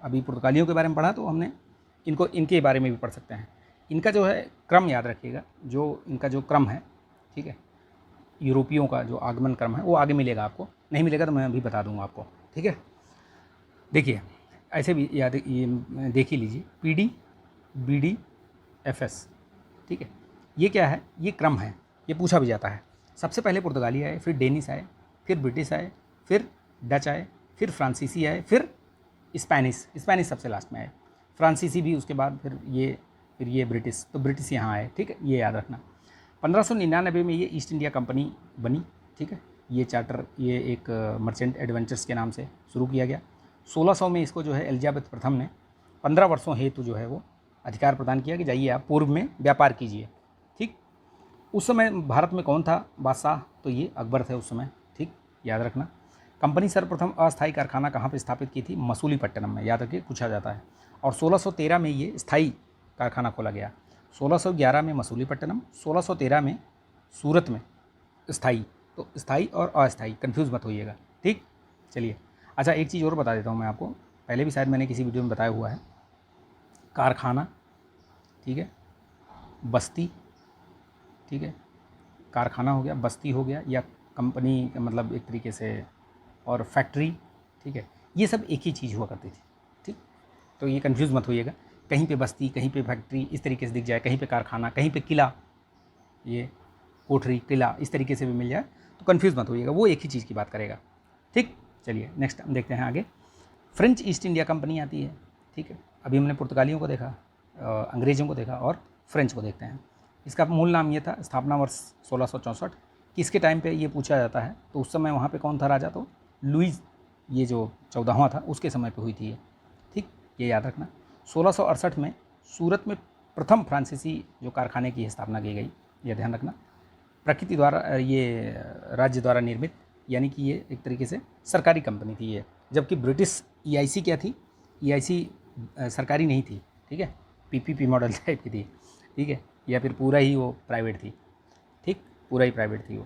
अभी पुर्तगालियों के बारे में पढ़ा तो हमने इनके बारे में भी पढ़ सकते हैं। इनका जो है क्रम याद रखिएगा, जो इनका जो क्रम है, ठीक है, यूरोपियों का जो आगमन क्रम है वो आगे मिलेगा आपको, नहीं मिलेगा तो मैं अभी बता दूंगा आपको, ठीक है। देखिए ऐसे भी याद देख ही लीजिए, PD BD FS, ठीक है। ये क्या है, ये क्रम है, ये पूछा भी जाता है। सबसे पहले पुर्तगाली आए, फिर डेनिश आए, फिर ब्रिटिश आए, फिर डच आए, फिर फ्रांसीसी आए, फिर स्पेनिश सबसे लास्ट में आए, फ्रांसीसी भी उसके बाद, फिर ये ब्रिटिश, तो ब्रिटिश यहाँ आए, ठीक है, ये याद रखना। 1599 में ये ईस्ट इंडिया कंपनी बनी, ठीक है। ये चार्टर, ये एक मर्चेंट एडवेंचर्स के नाम से शुरू किया गया। 1600 में इसको जो है एलिजाबेथ प्रथम ने 15 वर्षों हेतु जो है वो अधिकार प्रदान किया कि जाइए आप पूर्व में व्यापार कीजिए, ठीक। उस समय भारत में कौन था बादशाह, तो ये अकबर थे उस समय, ठीक, याद रखना। कंपनी सर्वप्रथम अस्थायी कारखाना कहाँ पर स्थापित की थी, मसूलीपट्टनम में, याद रखिए, पूछा जाता है। और 1613 में ये स्थायी कारखाना खोला गया। 1611 में मसूलीपट्टनम, 1613 में सूरत में स्थायी। तो स्थायी और अस्थायी कन्फ्यूज़ मत होइएगा, ठीक। चलिए, अच्छा एक चीज़ और बता देता हूँ मैं आपको, पहले भी शायद मैंने किसी वीडियो में बताया हुआ है। कारखाना, ठीक है, बस्ती, ठीक है, कारखाना हो गया, बस्ती हो गया, या कंपनी मतलब एक तरीके से, और फैक्ट्री, ठीक है, ये सब एक ही चीज़ हुआ करती थी, ठीक। तो ये कन्फ्यूज़ मत होइएगा, कहीं पे बस्ती, कहीं पे फैक्ट्री इस तरीके से दिख जाए, कहीं पे कारखाना, कहीं पे किला, ये कोठरी, किला इस तरीके से भी मिल जाए, तो कन्फ्यूज़ मत होइएगा, वो एक ही चीज़ की बात करेगा, ठीक। चलिए नेक्स्ट हम देखते हैं आगे। फ्रेंच ईस्ट इंडिया कंपनी आती है, ठीक है। अभी हमने पुर्तगालियों को देखा, अंग्रेज़ों को देखा, और फ्रेंच को देखते हैं। इसका मूल नाम ये था, स्थापना वर्ष 1664। किसके टाइम पे ये पूछा जाता है, तो उस समय वहाँ पे कौन था राजा, तो लुईस, ये जो 14वां था उसके समय पे हुई थी ये, ठीक, ये याद रखना। 1668 में सूरत में प्रथम फ्रांसीसी जो कारखाने की स्थापना की गई, यह ध्यान रखना। प्रकृति द्वारा, ये राज्य द्वारा निर्मित, यानी कि ये एक तरीके से सरकारी कंपनी थी ये, जबकि ब्रिटिश EIC क्या थी, EIC सरकारी नहीं थी, ठीक है, PPP मॉडल टाइप की थी, ठीक है, या फिर पूरा ही वो प्राइवेट थी, ठीक, पूरा ही प्राइवेट थी वो।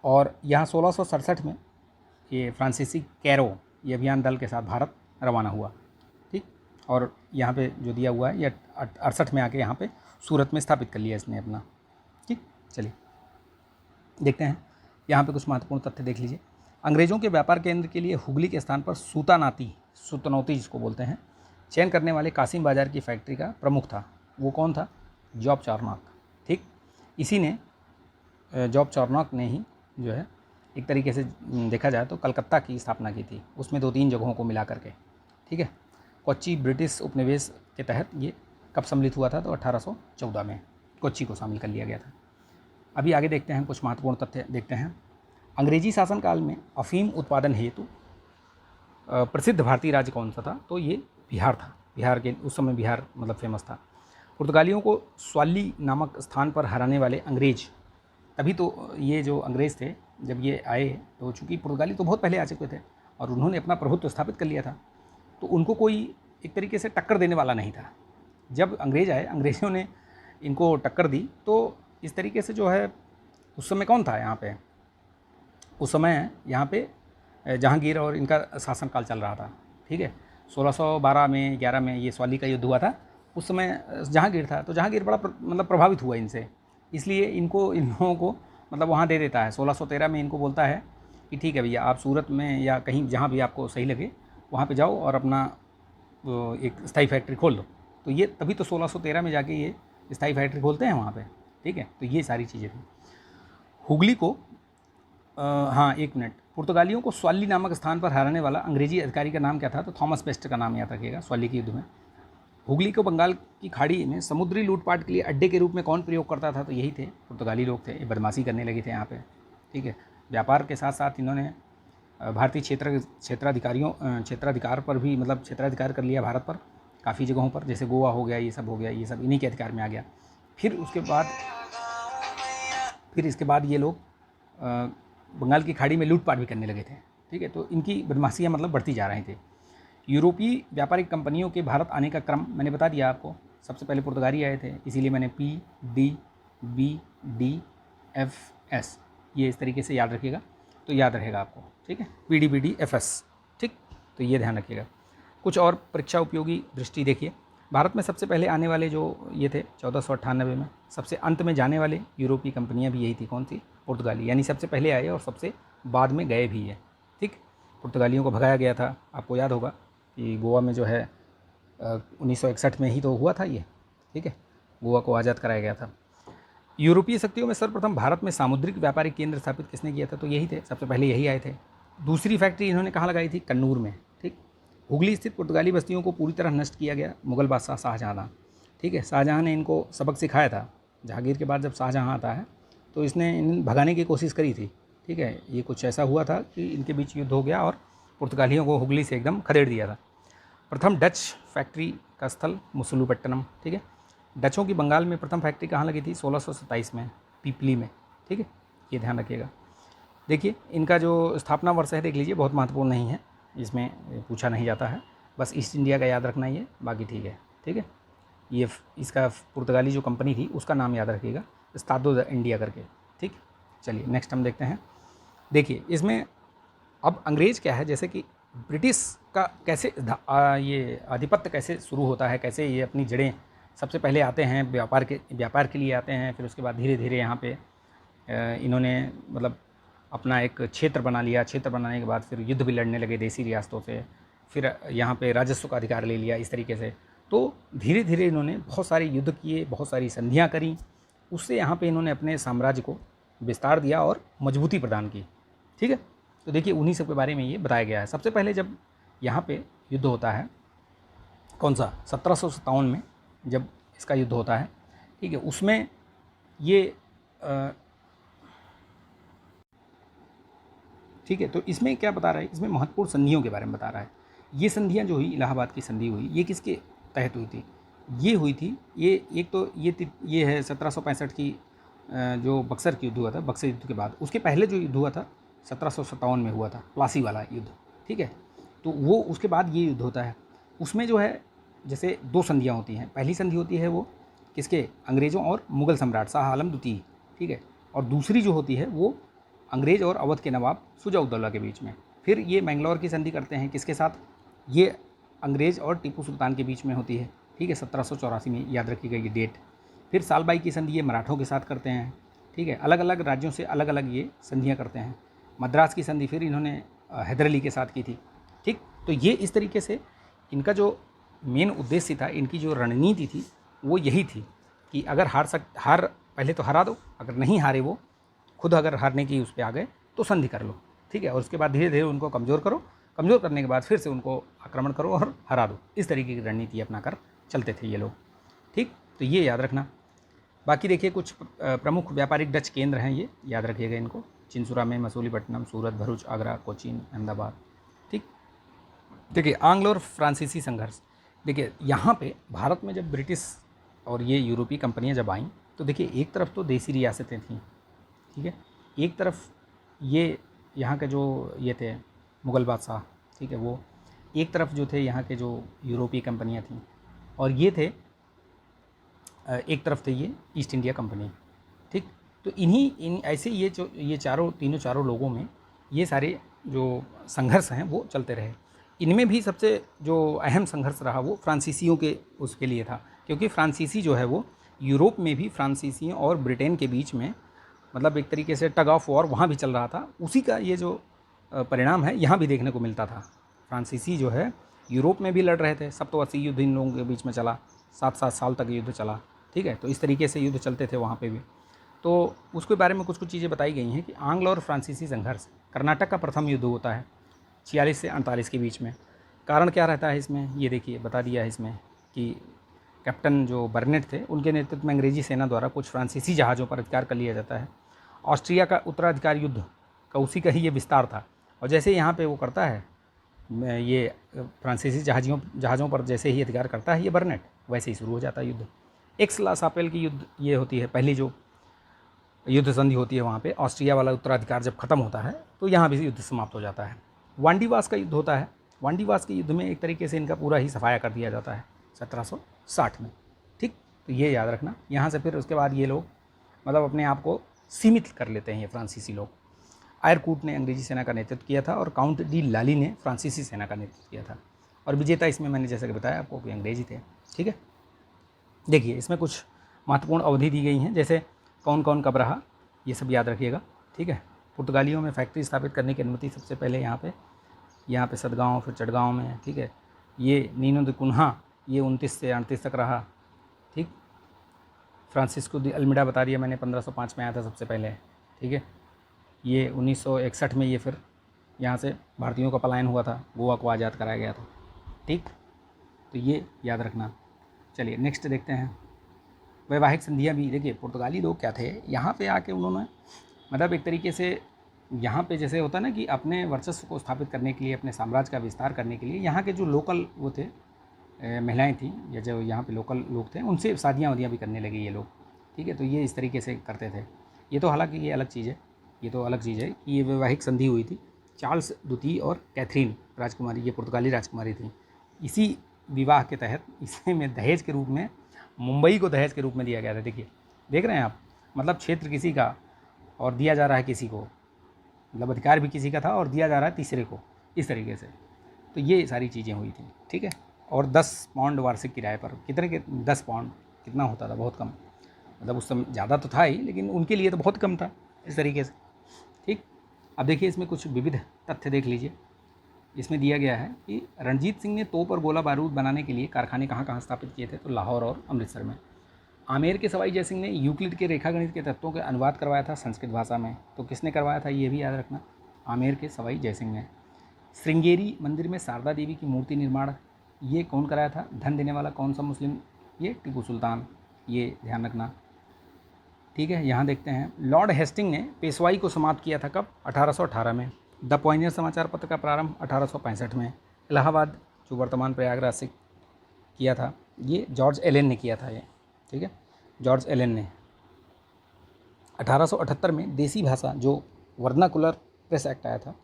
और यहाँ 1667 में ये फ्रांसीसी कैरो ये अभियान दल के साथ भारत रवाना हुआ, ठीक। और यहाँ पे जो दिया हुआ है, ये 68 में आके यहाँ पे सूरत में स्थापित कर लिया इसने अपना, ठीक। चलिए देखते हैं, यहाँ पे कुछ महत्वपूर्ण तथ्य देख लीजिए। अंग्रेज़ों के व्यापार केंद्र के लिए हुगली के स्थान पर सुतनौती जिसको बोलते हैं, चयन करने वाले कासिम बाजार की फैक्ट्री का प्रमुख था। वो कौन था, जॉब चार्नॉक, ठीक। इसी ने, जॉब चार्नॉक ने ही जो है एक तरीके से देखा जाए तो कलकत्ता की स्थापना की थी, उसमें 2-3 जगहों को मिला करके, ठीक है। कोच्चि ब्रिटिश उपनिवेश के तहत ये कब सम्मिलित हुआ था, तो 1814 में कोच्चि को शामिल कर लिया गया था। अभी आगे देखते हैं, कुछ महत्वपूर्ण तथ्य देखते हैं। अंग्रेजी शासनकाल में अफीम उत्पादन हेतु प्रसिद्ध भारतीय राज्य कौन सा था, तो ये बिहार था। बिहार के उस समय बिहार मतलब फेमस था। पुर्तगालियों को स्वाली नामक स्थान पर हराने वाले अंग्रेज, तभी तो ये जो अंग्रेज़ थे जब ये आए, तो चूँकि पुर्तगाली तो बहुत पहले आ चुके थे और उन्होंने अपना प्रभुत्व स्थापित कर लिया था, तो उनको कोई एक तरीके से टक्कर देने वाला नहीं था। जब अंग्रेज़ आए, अंग्रेज़ों ने इनको टक्कर दी, तो इस तरीके से जो है, उस समय कौन था यहाँ पे, उस समय यहाँ पे जहांगीर और इनका शासनकाल चल रहा था। ठीक है, 1612 में 11 में ये स्वाली का युद्ध हुआ था। उस समय जहांगीर था, तो जहांगीर बड़ा मतलब प्रभावित हुआ इनसे, इसलिए इनको, इन लोगों को मतलब वहाँ दे देता है। 1613 में इनको बोलता है कि ठीक है भैया, आप सूरत में या कहीं जहाँ भी आपको सही लगे वहाँ पे जाओ और अपना एक स्थायी फैक्ट्री खोल लो। तो ये तभी तो 1613 में जाके ये स्थायी फैक्ट्री खोलते हैं वहाँ पे। ठीक है, तो ये सारी चीज़ें थी। हुगली को हाँ, एक मिनट, पुर्तगालियों को स्वाली नामक स्थान पर हराने वाला अंग्रेजी अधिकारी का नाम क्या था? तो थॉमस पेस्ट का नाम याद रखिएगा, स्वाली के युद्ध में। हुगली को बंगाल की खाड़ी में समुद्री लूटपाट के लिए अड्डे के रूप में कौन प्रयोग करता था? तो यही थे, पुर्तगाली लोग थे। ये बदमाशी करने लगे थे यहाँ पे। ठीक है, व्यापार के साथ साथ इन्होंने भारतीय क्षेत्राधिकार पर भी, मतलब क्षेत्राधिकार कर लिया भारत पर काफ़ी जगहों पर, जैसे गोवा हो गया, ये सब हो गया, ये सब इन्हीं के अधिकार में आ गया। फिर इसके बाद ये लोग बंगाल की खाड़ी में लूटपाट भी करने लगे थे। ठीक है, तो इनकी बदमाशियाँ मतलब बढ़ती जा रही थी। यूरोपीय व्यापारिक कंपनियों के भारत आने का क्रम मैंने बता दिया आपको। सबसे पहले पुर्तगाली आए थे, इसीलिए मैंने PDBDFS ये इस तरीके से याद रखिएगा, तो याद रहेगा आपको। ठीक है, PDBDFS। ठीक, तो ये ध्यान रखिएगा। कुछ और परीक्षा उपयोगी दृष्टि देखिए। भारत में सबसे पहले आने वाले जो ये थे 1498 में, सबसे अंत में जाने वाले यूरोपीय कंपनियां भी यही थी। कौन सी? पुर्तगाली, यानी सबसे पहले आए और सबसे बाद में गए भी है। ठीक, पुर्तगालियों को भगाया गया था, आपको याद होगा कि गोवा में जो है 1961 में ही तो हुआ था ये। ठीक है, गोवा को आज़ाद कराया गया था। यूरोपीय शक्तियों में सर्वप्रथम भारत में सामुद्रिक व्यापारिक केंद्र स्थापित किसने किया था? तो यही थे, सबसे पहले यही आए थे। दूसरी फैक्ट्री इन्होंने कहाँ लगाई थी? कन्नूर में। ठीक, हुगली स्थित पुर्तगाली बस्तियों को पूरी तरह नष्ट किया गया मुगल बादशाह शाहजहाँ। ठीक है, शाहजहाँ ने इनको सबक सिखाया था। जहांगीर के बाद जब शाहजहाँ आता है तो इसने इन भगाने की कोशिश करी थी। ठीक है, ये कुछ ऐसा हुआ था कि इनके बीच युद्ध हो गया और पुर्तगालियों को हुगली से एकदम खदेड़ दिया था। प्रथम डच फैक्ट्री का स्थल मुसुलुपट्टनम। ठीक है, डचों की बंगाल में प्रथम फैक्ट्री कहाँ लगी थी? 1627 में, पीपली में। ठीक है, ये ध्यान रखिएगा। देखिए, इनका जो स्थापना वर्ष है देख लीजिए, बहुत महत्वपूर्ण नहीं है, इसमें पूछा नहीं जाता है, बस ईस्ट इंडिया का याद रखना ही है, बाकी ठीक है। ठीक है, ये इसका पुर्तगाली जो कंपनी थी उसका नाम याद रखिएगा, स्टाडो द इंडिया करके। ठीक, चलिए नेक्स्ट हम देखते हैं। देखिए, इसमें अब अंग्रेज़ क्या है, जैसे कि ब्रिटिश का कैसे ये आधिपत्य कैसे शुरू होता है, कैसे ये अपनी जड़ें सबसे पहले आते हैं व्यापार के लिए आते हैं, फिर उसके बाद धीरे धीरे यहाँ पे इन्होंने मतलब अपना एक क्षेत्र बना लिया। क्षेत्र बनाने के बाद फिर युद्ध भी लड़ने लगे देसी रियासतों से, फिर यहाँ पे राजस्व का अधिकार ले लिया इस तरीके से। तो धीरे धीरे इन्होंने बहुत सारे युद्ध किए, बहुत सारी संधियाँ करी, उससे यहाँ पे इन्होंने अपने साम्राज्य को विस्तार दिया और मजबूती प्रदान की। ठीक है, तो देखिए उन्हीं सब के बारे में ये बताया गया है। सबसे पहले जब यहाँ पे युद्ध होता है, कौन सा? 1757 में जब इसका युद्ध होता है। ठीक है, उसमें ये ठीक है, तो इसमें क्या बता रहा है? इसमें महत्वपूर्ण संधियों के बारे में बता रहा है। ये संधियाँ जो हुई, इलाहाबाद की संधि हुई, ये किसके तहत हुई थी? ये हुई थी, ये एक तो ये है 1765 की जो बक्सर की युद्ध हुआ था, बक्सर युद्ध के बाद। उसके पहले जो युद्ध हुआ था 1757 में हुआ था, प्लासी वाला युद्ध। ठीक है, तो वो उसके बाद ये युद्ध होता है। उसमें जो है जैसे दो संधियाँ होती हैं। पहली संधि होती है वो किसके? अंग्रेज़ों और मुग़ल सम्राट शाह आलम द्वितीय। ठीक है, और दूसरी जो होती है वो अंग्रेज़ और अवध के नवाब शुजा-उद-दौला के बीच में। फिर ये मैंगलोर की संधि करते हैं किसके साथ? ये अंग्रेज़ और टीपू सुल्तान के बीच में होती है। ठीक है, 1784 में, याद रखिएगा ये डेट। फिर सालबाई की संधि ये मराठों के साथ करते हैं। ठीक है, अलग अलग राज्यों से अलग अलग ये संधियाँ करते हैं। मद्रास की संधि फिर इन्होंने हैदर अली के साथ की थी। ठीक, तो ये इस तरीके से इनका जो मेन उद्देश्य था, इनकी जो रणनीति थी वो यही थी कि अगर हार पहले तो हरा दो, अगर नहीं हारे वो खुद, अगर हारने की उस पर आ गए तो संधि कर लो। ठीक है, और उसके बाद धीरे धीरे उनको कमज़ोर करो, कमज़ोर करने के बाद फिर से उनको आक्रमण करो और हरा दो। इस तरीके की रणनीति अपनाकर चलते थे ये लोग। ठीक, तो ये याद रखना। बाकी देखिए कुछ प्रमुख व्यापारिक डच केंद्र हैं, ये याद रखिएगा इनको। चिंसुरा में, मसूलीपट्टनम, सूरत, भरूच, आगरा, कोचीन, अहमदाबाद। ठीक, देखिए आंग्लो और फ्रांसीसी संघर्ष। देखिए यहाँ पे भारत में जब ब्रिटिश और ये यूरोपीय कंपनियां जब आईं तो देखिए एक तरफ तो देसी रियासतें थीं, ठीक है, एक तरफ ये यहाँ के जो ये थे मुग़ल बादशाह, ठीक है, वो एक तरफ जो थे यहाँ के जो यूरोपीय कंपनियां थीं, और ये थे एक तरफ थे ये ईस्ट इंडिया कंपनी, ठीक। तो इन ऐसे ये चारों लोगों में ये सारे जो संघर्ष हैं वो चलते रहे। इनमें भी सबसे जो अहम संघर्ष रहा वो फ्रांसीसियों के उसके लिए था, क्योंकि फ्रांसीसी जो है वो यूरोप में भी फ्रांसीसियों और ब्रिटेन के बीच में मतलब एक तरीके से टग ऑफ वॉर वहाँ भी चल रहा था। उसी का ये जो परिणाम है यहाँ भी देखने को मिलता था। फ्रांसीसी जो है यूरोप में भी लड़ रहे थे, 87 युद्ध इन लोगों के बीच में चला, 7-7 साल तक युद्ध चला, ठीक है। तो इस तरीके से युद्ध चलते थे वहाँ पे भी। तो उसके बारे में कुछ चीज़ें बताई गई हैं कि आंग्ल और फ्रांसीसी संघर्ष, कर्नाटक का प्रथम युद्ध होता है 46 से 48 के बीच में। कारण क्या रहता है इसमें, ये देखिए बता दिया है इसमें कि कैप्टन जो बर्नेट थे उनके नेतृत्व में अंग्रेजी सेना द्वारा कुछ फ्रांसीसी जहाज़ों पर अधिकार कर लिया जाता है। ऑस्ट्रिया का उत्तराधिकार युद्ध का उसी का ही ये विस्तार था। और जैसे यहाँ पे वो करता है ये फ्रांसीसी जहाज़ों पर जैसे ही अधिकार करता है ये बर्नेट, वैसे ही शुरू हो जाता है युद्ध। एक्स ला सापेल की युद्ध ये होती है पहली जो युद्ध संधि होती है वहाँ पे। ऑस्ट्रिया वाला उत्तराधिकार जब खत्म होता है तो यहाँ भी युद्ध समाप्त हो जाता है। वांडीवास का युद्ध होता है। वांडीवास के युद्ध में एक तरीके से इनका पूरा ही सफाया कर दिया जाता है 1760 में, ठीक। तो ये याद रखना। यहाँ से फिर उसके बाद ये लोग मतलब अपने आप को सीमित कर लेते हैं ये फ्रांसीसी लोग। आयरकूट ने अंग्रेजी सेना का नेतृत्व किया था और काउंट डी लाली ने फ्रांसीसी सेना का नेतृत्व किया था, और विजेता इसमें मैंने जैसा कि बताया आपको कि अंग्रेजी थे, ठीक है। देखिए इसमें कुछ महत्वपूर्ण अवधि दी गई हैं, जैसे कौन कौन कब रहा, ये सब याद रखिएगा, ठीक है। पुर्तगालियों में फैक्ट्री स्थापित करने की अनुमति सबसे पहले यहाँ पे सदगांव, फिर चटगांव में, ठीक है। ये नीनो दे कुन्हा ये 29 से 38 तक रहा, ठीक। फ्रांसिस्को दी अल्मीडा बता दिया मैंने, 1505 में आया था सबसे पहले, ठीक है। ये 1961 में ये फिर यहाँ से भारतीयों का पलायन हुआ था, गोवा को आज़ाद कराया गया था, ठीक। तो ये याद रखना। चलिए नेक्स्ट देखते हैं। वैवाहिक संधियाँ भी देखिए, पुर्तगाली लोग क्या थे, यहाँ पे आके उन्होंने मतलब एक तरीके से यहाँ पे जैसे होता है ना कि अपने वर्चस्व को स्थापित करने के लिए, अपने साम्राज्य का विस्तार करने के लिए यहाँ के जो लोकल वो थे महिलाएं थीं या जो यहाँ पे लोकल लोग थे उनसे शादियाँ वादियाँ भी करने लगे ये लोग, ठीक है। तो ये इस तरीके से करते थे। ये तो हालांकि ये अलग चीज़ है, ये तो अलग चीज़ है कि ये वैवाहिक संधि हुई थी। चार्ल्स द्वितीय और कैथरीन राजकुमारी, ये पुर्तगाली राजकुमारी थी। इसी विवाह के तहत इसे में दहेज के रूप में मुंबई को दहेज के रूप में दिया गया था। देखिए देख रहे हैं आप, मतलब क्षेत्र किसी का और दिया जा रहा है किसी को, मतलब अधिकार भी किसी का था और दिया जा रहा है तीसरे को, इस तरीके से। तो ये सारी चीज़ें हुई थी, ठीक है। और 10 पाउंड वार्षिक किराए पर, कितने के 10 पाउंड कितना होता था, बहुत कम, मतलब उस समय ज़्यादा तो था ही लेकिन उनके लिए तो बहुत कम था, इस तरीके से, ठीक। अब देखिए इसमें कुछ विविध तथ्य देख लीजिए। इसमें दिया गया है कि रणजीत सिंह ने तोप और गोला बारूद बनाने के लिए कारखाने कहाँ कहाँ स्थापित किए थे, तो लाहौर और अमृतसर में। आमेर के सवाई जयसिंह ने यूक्लिड के रेखागणित के तत्वों के अनुवाद करवाया था संस्कृत भाषा में, तो किसने करवाया था ये भी याद रखना, आमेर के सवाई जयसिंह ने। श्रृंगेरी मंदिर में शारदा देवी की मूर्ति निर्माण ये कौन कराया था, धन देने वाला कौन सा मुस्लिम, ये टीपू सुल्तान, ये ध्यान रखना, ठीक है। यहाँ देखते हैं लॉर्ड हेस्टिंग ने पेशवाई को समाप्त किया था कब, 1818 में। द पॉइनियर समाचार पत्र का प्रारंभ 1865 में। इलाहाबाद जो वर्तमान प्रयागराज से किया था ये जॉर्ज एलेन ने किया था ये, ठीक है, जॉर्ज एलेन ने। 1878 में देसी भाषा जो वर्नाकुलर प्रेस एक्ट आया था,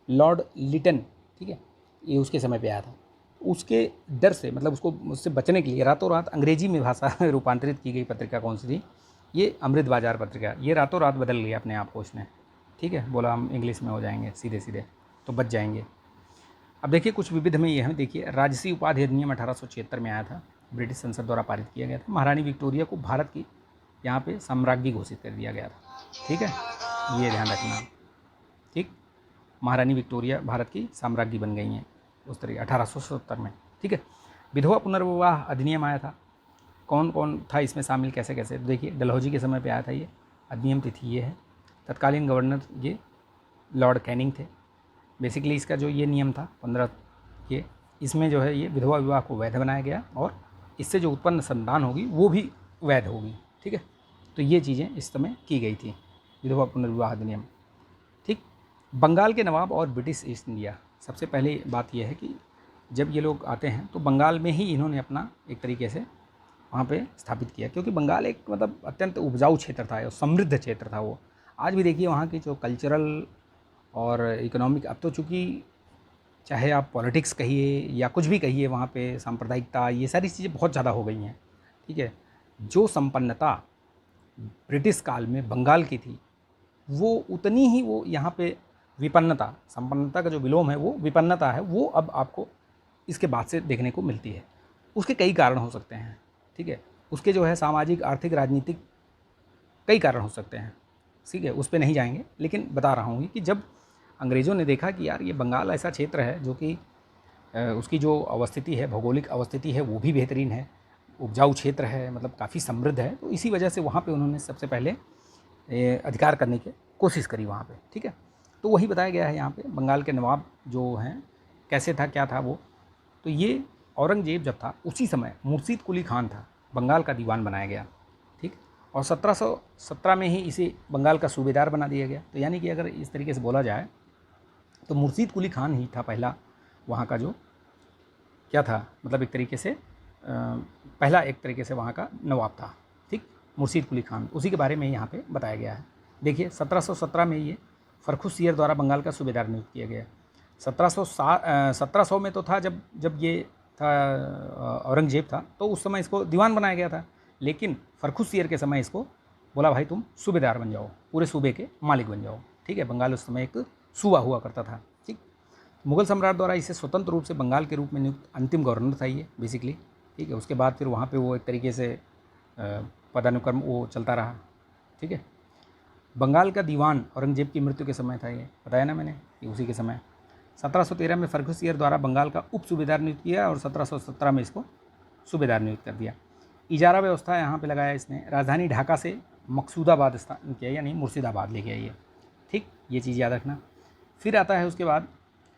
लॉर्ड लिटन, ठीक है, ये उसके समय पे आया था। उसके डर से मतलब उससे बचने के लिए रातों रात अंग्रेजी में भाषा रूपांतरित की गई पत्रिका कौन सी थी, ये अमृत बाजार पत्रिका। ये रातों रात बदल लिया अपने आप को उसने, ठीक है, बोला हम इंग्लिश में हो जाएंगे सीधे सीधे तो बच जाएंगे। अब देखिए कुछ विविध में ये है, देखिए राजसी उपाधि अधिनियम 1876 में आया था, ब्रिटिश संसद द्वारा पारित किया गया था। महारानी विक्टोरिया को भारत की यहाँ पे साम्राज्ञी घोषित कर दिया गया था, ठीक है, ये ध्यान रखना, ठीक। महारानी विक्टोरिया भारत की साम्राज्ञी बन गई हैं उस तरीके 1877 में, ठीक है। विधवा पुनर्विवाह अधिनियम आया था, कौन कौन था इसमें शामिल, कैसे कैसे, तो देखिए डलहौजी के समय पे आया था ये अधिनियम, तिथि ये है। तत्कालीन गवर्नर ये लॉर्ड कैनिंग थे। बेसिकली इसका जो ये नियम था 15 ये, इसमें जो है ये विधवा विवाह को वैध बनाया गया और इससे जो उत्पन्न संतान होगी वो भी वैध होगी, ठीक है। तो ये चीज़ें इस समय की गई थी, विधवा पुनर्विवाह अधिनियम, ठीक। बंगाल के नवाब और ब्रिटिश ईस्ट इंडिया, सबसे पहले बात यह है कि जब ये लोग आते हैं तो बंगाल में ही इन्होंने अपना एक तरीके से वहाँ पे स्थापित किया, क्योंकि बंगाल एक मतलब अत्यंत उपजाऊ क्षेत्र था और समृद्ध क्षेत्र था वो। आज भी देखिए वहाँ की जो कल्चरल और इकोनॉमिक, अब तो चूँकि चाहे आप पॉलिटिक्स कहिए या कुछ भी कहिए, वहाँ पे सांप्रदायिकता, ये सारी चीज़ें बहुत ज़्यादा हो गई हैं, ठीक है। जो संपन्नता ब्रिटिश काल में बंगाल की थी, वो उतनी ही वो यहाँ पे विपन्नता, संपन्नता का जो विलोम है वो विपन्नता है, वो अब आपको इसके बाद से देखने को मिलती है। उसके कई कारण हो सकते हैं, ठीक है। उसके जो है सामाजिक, आर्थिक, राजनीतिक कई कारण हो सकते हैं, ठीक है। उस पर नहीं जाएंगे, लेकिन बता रहा हूँ कि जब अंग्रेज़ों ने देखा कि यार ये बंगाल ऐसा क्षेत्र है जो कि उसकी जो अवस्थिति है, भौगोलिक अवस्थिति है, वो भी बेहतरीन है, उपजाऊ क्षेत्र है, मतलब काफ़ी समृद्ध है, तो इसी वजह से वहाँ पे उन्होंने सबसे पहले अधिकार करने की कोशिश करी वहाँ पे, ठीक है। तो वही बताया गया है यहाँ पे, बंगाल के नवाब जो हैं कैसे था, क्या था वो। तो ये औरंगजेब जब था उसी समय मुर्शीद कुली खान था, बंगाल का दीवान बनाया गया, ठीक। और 1717 में ही इसे बंगाल का सूबेदार बना दिया गया। तो यानी कि अगर इस तरीके से बोला जाए तो मुर्शीद कुली खान ही था पहला वहाँ का जो क्या था, मतलब एक तरीके से पहला एक तरीके से वहाँ का नवाब था, ठीक, मुर्शीद कुली खान। उसी के बारे में यहाँ पे बताया गया है। देखिए 1717 में ये फरखुस सियर द्वारा बंगाल का सूबेदार नियुक्त किया गया। 1700 में तो था जब ये था औरंगजेब था, तो उस समय इसको दीवान बनाया गया था, लेकिन फरखुस सियर के समय इसको बोला भाई तुम सूबेदार बन जाओ, पूरे सूबे के मालिक बन जाओ, ठीक है। बंगाल उस समय एक सूबा हुआ करता था, ठीक। मुगल सम्राट द्वारा इसे स्वतंत्र रूप से बंगाल के रूप में नियुक्त अंतिम गवर्नर था ये बेसिकली, ठीक है। उसके बाद फिर वहाँ पे वो एक तरीके से पदानुक्रम वो चलता रहा, ठीक है। बंगाल का दीवान औरंगजेब की मृत्यु के समय था, ये बताया ना मैंने कि उसी के समय। 1713 में फरखुस सियर द्वारा बंगाल का उप सूबेदार नियुक्त किया और 1717 में इसको सूबेदार नियुक्त कर दिया। इजारा व्यवस्था यहाँ पे लगाया इसने, राजधानी ढाका से मकसूदाबाद स्थान किया, यानी मुर्शिदाबाद लेके आई है, ठीक, ये चीज़ याद रखना। फिर आता है उसके बाद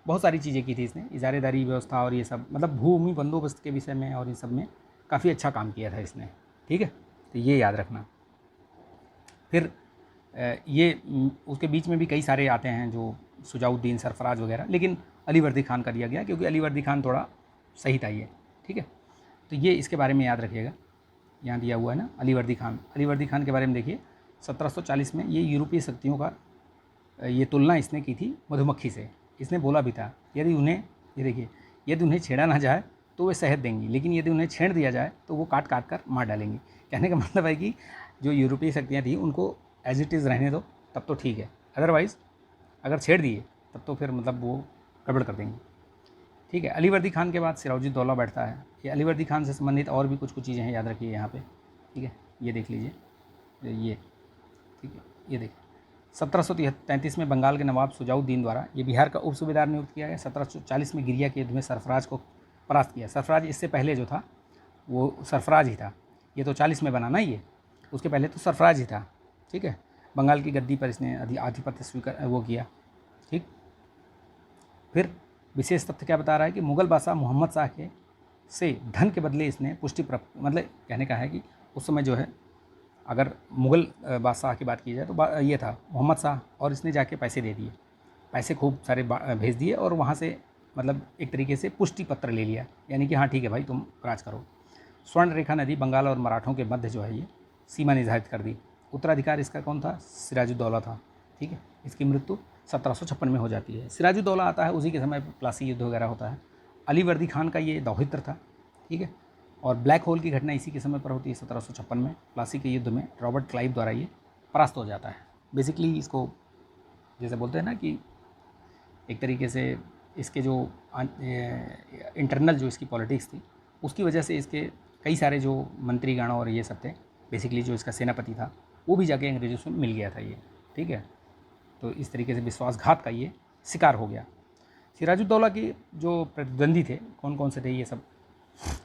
बहुत सारी चीज़ें की थी इसने, इजारेदारी व्यवस्था और ये सब, मतलब भूमि बंदोबस्त के विषय में और इन सब में काफ़ी अच्छा काम किया था इसने, ठीक है। तो ये याद रखना। फिर ये उसके बीच में भी कई सारे आते हैं जो सुजाउद्दीन, सरफराज वगैरह, लेकिन अलीवर्दी खान का दिया गया क्योंकि अलीवर्दी खान थोड़ा सही था ये, ठीक है। तो ये इसके बारे में याद रखिएगा, यहाँ दिया हुआ है ना अलीवर्दी खान। अलीवर्दी खान के बारे में देखिए 1740 में ये यूरोपीय शक्तियों का ये तुलना इसने की थी मधुमक्खी से। इसने बोला भी था यदि उन्हें, ये देखिए, यदि उन्हें छेड़ा ना जाए तो वे शहद देंगी, लेकिन यदि उन्हें छेड़ दिया जाए तो वो काट काट कर मार डालेंगी। कहने का मतलब है कि जो यूरोपीय शक्तियाँ थी उनको एज इट इज़ रहने दो, तब तो ठीक है, अदरवाइज़ अगर छेड़ दिए तब तो फिर मतलब वो गड़बड़ कर देंगे, ठीक है। अलीवर्दी खान के बाद सिराजुद्दौला बैठता है। ये अलीवर्दी खान से संबंधित और भी कुछ चीज़ें हैं, याद रखिए यहाँ पे, ठीक है। ये देख लीजिए, ये ठीक है, ये देखिए 1733 में बंगाल के नवाब सुजाउद्दीन द्वारा ये बिहार का उप सूबेदार नियुक्त किया गया। 1740 में गिरिया के युद्ध में सरफराज को परास्त किया। सरफराज इससे पहले जो था वो सरफराज ही था, ये तो 40 में बना ना, ये उसके पहले तो सरफराज ही था, ठीक है। बंगाल की गद्दी पर इसने आधिपत्य स्वीकार वो किया, ठीक। फिर विशेष तथ्य क्या बता रहा है कि मुगल बादशाह मोहम्मद शाह के से धन के बदले इसने पुष्टि प्राप्त, मतलब कहने का है कि उस समय जो है अगर मुग़ल बादशाह की बात की जाए तो ये था मोहम्मद शाह, और इसने जाके पैसे दे दिए, पैसे खूब सारे भेज दिए और वहाँ से मतलब एक तरीके से पुष्टि पत्र ले लिया, यानी कि हाँ ठीक है भाई तुम राज करो। स्वर्ण रेखा नदी बंगाल और मराठों के मध्य जो है ये सीमा निर्धारित कर दी। उत्तराधिकार इसका कौन था? सिराजुद्दौला था, ठीक है। इसकी मृत्यु 1756 में हो जाती है। सिराजुद्दौला आता है उसी के समय प्लासी युद्ध वगैरह होता है। अलीवर्दी खान का ये दौहित्र था, ठीक है। और ब्लैक होल की घटना इसी के समय पर होती है 1756 में। प्लासी के युद्ध में रॉबर्ट क्लाइव द्वारा ये परास्त हो जाता है। बेसिकली इसको जैसे बोलते हैं ना कि एक तरीके से इसके जो इंटरनल जो इसकी पॉलिटिक्स थी उसकी वजह से इसके कई सारे जो मंत्रीगण और ये सब थे, बेसिकली जो इसका सेनापति था वो भी जाके अंग्रेज़ों से मिल गया था ये, ठीक है। तो इस तरीके से विश्वासघात का ये शिकार हो गया। सिराजुद्दौला की जो प्रतिद्वंदी थे कौन कौन से थे ये सब?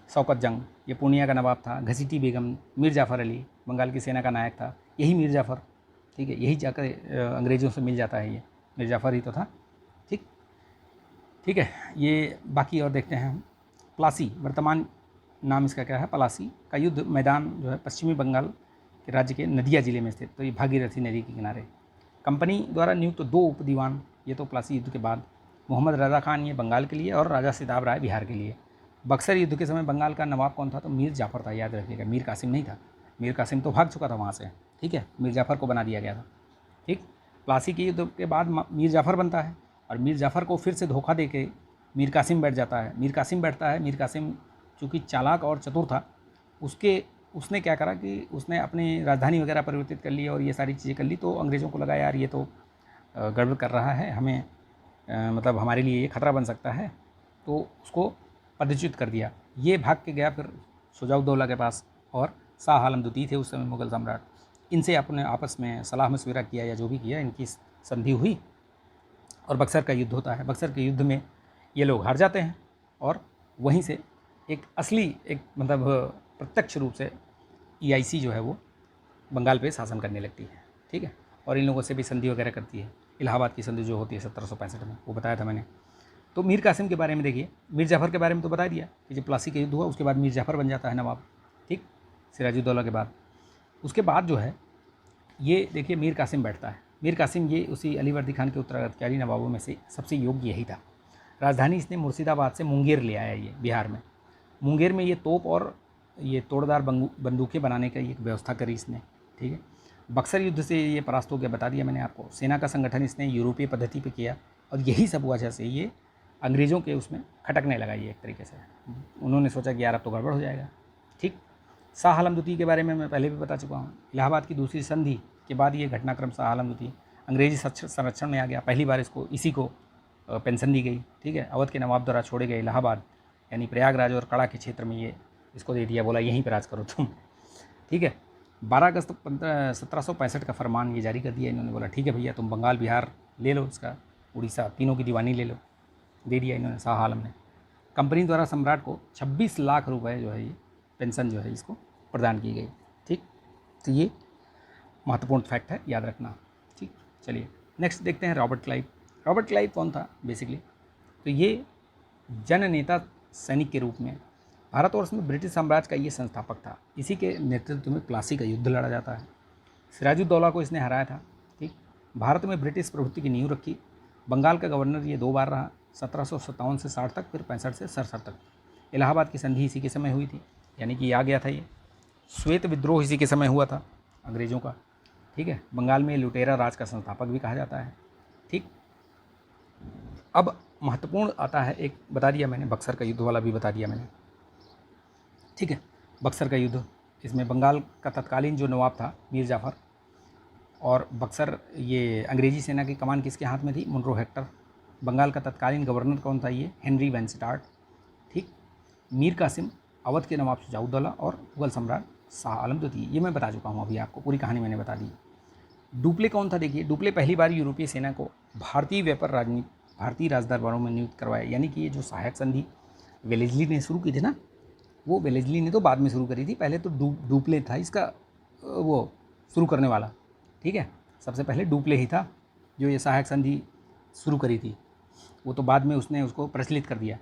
शौकत जंग, ये पूर्णिया का नवाब था। घसीटी बेगम, मीर जाफ़र अली बंगाल की सेना का नायक था, यही मीर जाफ़र, ठीक है। यही जाकर अंग्रेज़ों से मिल जाता है, ये मीर जाफ़र ही तो था, ठीक, ठीक है। ये बाकी और देखते हैं हम। प्लासी, वर्तमान नाम इसका क्या है, पलासी का युद्ध मैदान जो है पश्चिमी बंगाल के राज्य के नदिया ज़िले में स्थित, तो ये भागीरथी नदी के किनारे। कंपनी द्वारा नियुक्त 2 उप दीवान, ये तो प्लासी युद्ध के बाद। मोहम्मद रज़ा खान ये बंगाल के लिए और राजा सिताब राय बिहार के लिए। बक्सर युद्ध के समय बंगाल का नवाब कौन था? तो मीर जाफ़र था, याद रखिएगा, मीर कासिम नहीं था। मीर कासिम तो भाग चुका था वहाँ से, ठीक है, मीर जाफ़र को बना दिया गया था। ठीक, प्लासी के युद्ध के बाद मीर जाफ़र बनता है और मीर जाफ़र को फिर से धोखा दे के मीर कासिम बैठ जाता है। मीर कासिम बैठता है। मीर कासिम चूँकि चालाक और चतुर था, उसने क्या करा कि उसने अपनी राजधानी वगैरह परिवर्तित कर ली और ये सारी चीज़ें कर ली। तो अंग्रेज़ों को लगा यार ये तो गड़बड़ कर रहा है, हमें मतलब हमारे लिए ये खतरा बन सकता है, तो उसको पदच्युत कर दिया। ये भाग के गया फिर शुजाउद्दौला के पास, और शाह आलम द्वितीय थे उस समय मुग़ल सम्राट। इनसे अपने आपस में सलाह मशविरा किया या जो भी किया, इनकी संधि हुई और बक्सर का युद्ध होता है। बक्सर के युद्ध में ये लोग हार जाते हैं और वहीं से एक असली एक मतलब प्रत्यक्ष रूप से EIC जो है वो बंगाल पे शासन करने लगती है, ठीक है। और इन लोगों से भी संधि वगैरह करती है। इलाहाबाद की संधि जो होती है 1765 में, वो बताया था मैंने। तो मीर कासिम के बारे में देखिए, मीर जाफ़र के बारे में तो बता दिया कि जब प्लासी का युद्ध हुआ उसके बाद मीर जाफ़र बन जाता है नवाब, ठीक, सिराजुद्दौला के बाद। उसके बाद जो है ये देखिए मीर कासिम बैठता है। मीर कासिम ये उसी अली वर्दी खान के उत्तराधिकारी नवाबों में से सबसे योग्य यही था। राजधानी इसने मुर्शिदाबाद से मुंगेर ले आया, ये बिहार में। मुंगेर में ये तोप और ये तोड़दार बंदूकें बनाने का एक व्यवस्था करी इसने, ठीक है। बक्सर युद्ध से ये परास्त हो गया, बता दिया मैंने आपको। सेना का संगठन इसने यूरोपीय पद्धति पे किया और यही सब वजह से ये अंग्रेज़ों के उसमें खटकने लगा। ये एक तरीके से उन्होंने सोचा कि यार अब तो गड़बड़ हो जाएगा, ठीक। शाह आलम द्वितीय के बारे में मैं पहले भी बता चुका हूँ। इलाहाबाद की दूसरी संधि के बाद ये घटनाक्रम शाह आलम द्वितीय अंग्रेजी संरक्षण में आ गया। पहली बार इसी को पेंशन दी गई, ठीक है। अवध के नवाब द्वारा छोड़े गए इलाहाबाद यानी प्रयागराज और कड़ा के क्षेत्र में ये इसको दे दिया, बोला यहीं पर राज करो तुम, ठीक है। 12 अगस्त 1765 का फरमान ये जारी कर दिया इन्होंने। बोला ठीक है भैया, तुम बंगाल बिहार ले लो, इसका उड़ीसा तीनों की दीवानी ले लो, दे दिया इन्होंने शाह आलम ने। कंपनी द्वारा सम्राट को 26 लाख रुपए जो है ये पेंशन जो है इसको प्रदान की गई, ठीक। तो ये महत्वपूर्ण फैक्ट है, याद रखना, ठीक। चलिए नेक्स्ट देखते हैं रॉबर्ट क्लाइव। रॉबर्ट क्लाइव कौन था बेसिकली? तो ये जननेता सैनिक के रूप में भारतवर्ष में ब्रिटिश साम्राज्य का ये संस्थापक था। इसी के नेतृत्व में प्लासी का युद्ध लड़ा जाता है। सिराजुद्दौला को इसने हराया था, ठीक। भारत में ब्रिटिश प्रभुत्व की नींव रखी। बंगाल का गवर्नर ये 2 बार रहा, 1757 से 60 तक, फिर 65 से 67 तक। इलाहाबाद की संधि इसी के समय हुई थी, यानी कि आ गया था ये। श्वेत विद्रोह इसी के समय हुआ था अंग्रेज़ों का, ठीक है। बंगाल में लुटेरा राज का संस्थापक भी कहा जाता है, ठीक। अब महत्वपूर्ण आता है एक, बता दिया मैंने, बक्सर का युद्ध वाला भी बता दिया मैंने, ठीक है। बक्सर का युद्ध, इसमें बंगाल का तत्कालीन जो नवाब था मीर जाफ़र, और बक्सर ये अंग्रेजी सेना की कमान किसके हाथ में थी? Munro Hector. बंगाल का तत्कालीन गवर्नर कौन था? ये हेनरी वैनस्टार्ट, ठीक। मीर कासिम, अवध के नवाब शुजाउद्दौला और मुगल सम्राट शाह आलम द्वितीय, ये मैं बता चुका हूँ अभी आपको, पूरी कहानी मैंने बता दी। डुप्ले कौन था? देखिए, डुप्ले पहली बार यूरोपीय सेना को भारतीय राजदरबारों में नियुक्त करवाया, यानी कि ये जो सहायक संधि वेलेस्ली ने शुरू की थी ना, वो वेलेस्ली ने तो बाद में शुरू करी थी। पहले तो डुप्ले था इसका वो शुरू करने वाला, ठीक है। सबसे पहले डुप्ले ही था जो ये सहायक संधि शुरू करी थी, वो तो बाद में उसने उसको प्रचलित कर दिया।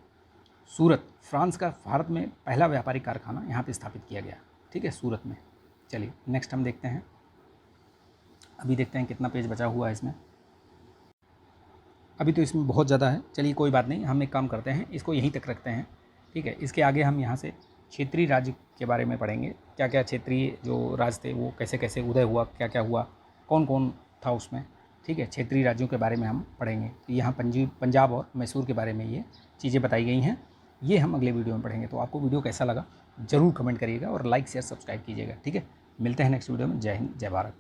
सूरत, फ्रांस का भारत में पहला व्यापारिक कारखाना यहाँ पे स्थापित किया गया, ठीक है, सूरत में। चलिए नेक्स्ट हम देखते हैं, अभी देखते हैं कितना पेज बचा हुआ है इसमें। अभी तो इसमें बहुत ज़्यादा है, चलिए कोई बात नहीं, हम एक काम करते हैं, इसको यहीं तक रखते हैं, ठीक है। इसके आगे हम यहाँ से क्षेत्रीय राज्य के बारे में पढ़ेंगे, क्या क्या क्षेत्रीय जो राज्य थे वो कैसे कैसे उदय हुआ, क्या क्या हुआ, कौन कौन था उसमें, ठीक है। क्षेत्रीय राज्यों के बारे में हम पढ़ेंगे। यहाँ पंजाब और मैसूर के बारे में ये चीज़ें बताई गई हैं, ये हम अगले वीडियो में पढ़ेंगे। तो आपको वीडियो कैसा लगा ज़रूर कमेंट करिएगा और लाइक शेयर सब्सक्राइब कीजिएगा, ठीक है। मिलते हैं नेक्स्ट वीडियो में। जय हिंद, जय भारत।